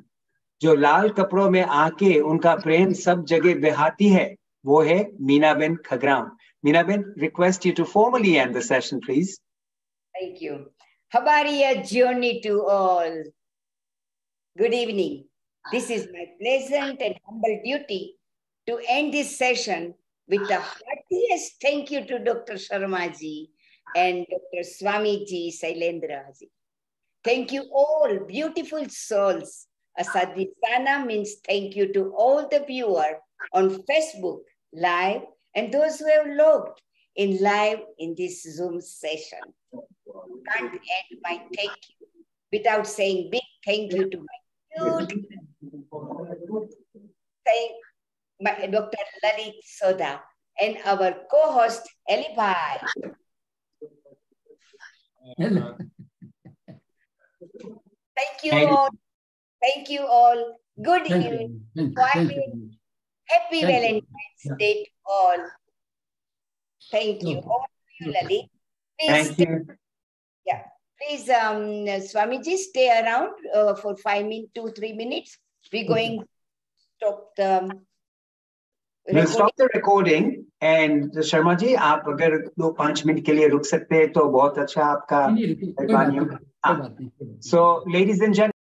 A: जो लाल कपड़ों में आके उनका प्रेम सब जगह बहाती है, वो है Meenaben खगराम. Meenaben, request you to formally end the session, please.
D: Thank you. Habariya journey to all. Good evening. This is my pleasant and humble duty to end this session with the heartiest thank you to Dr. Sharma ji and Dr. Swami ji Shailendra ji. Thank you all, beautiful souls. Asadisana means thank you to all the viewers on Facebook Live and those who have logged in live in this Zoom session. can't end my thank you without saying big thank you to my beautiful Dr. Lalit Soda and our co-host Eli Bhai. Thank you all. Thank you all. Good evening. Happy Valentine's Day to all. Thank you. Over to you, Lalit. Please
A: Thank you.
D: Yeah. Please, Swamiji, stay around for 2-3 minutes. We're going to stop the
A: We'll stop the recording. And Sharma ji, आप अगर 2-5 minute के लिए रुक सकते हैं तो बहुत अच्छा आपका मेहरबानी होगा. So, ladies and gentlemen.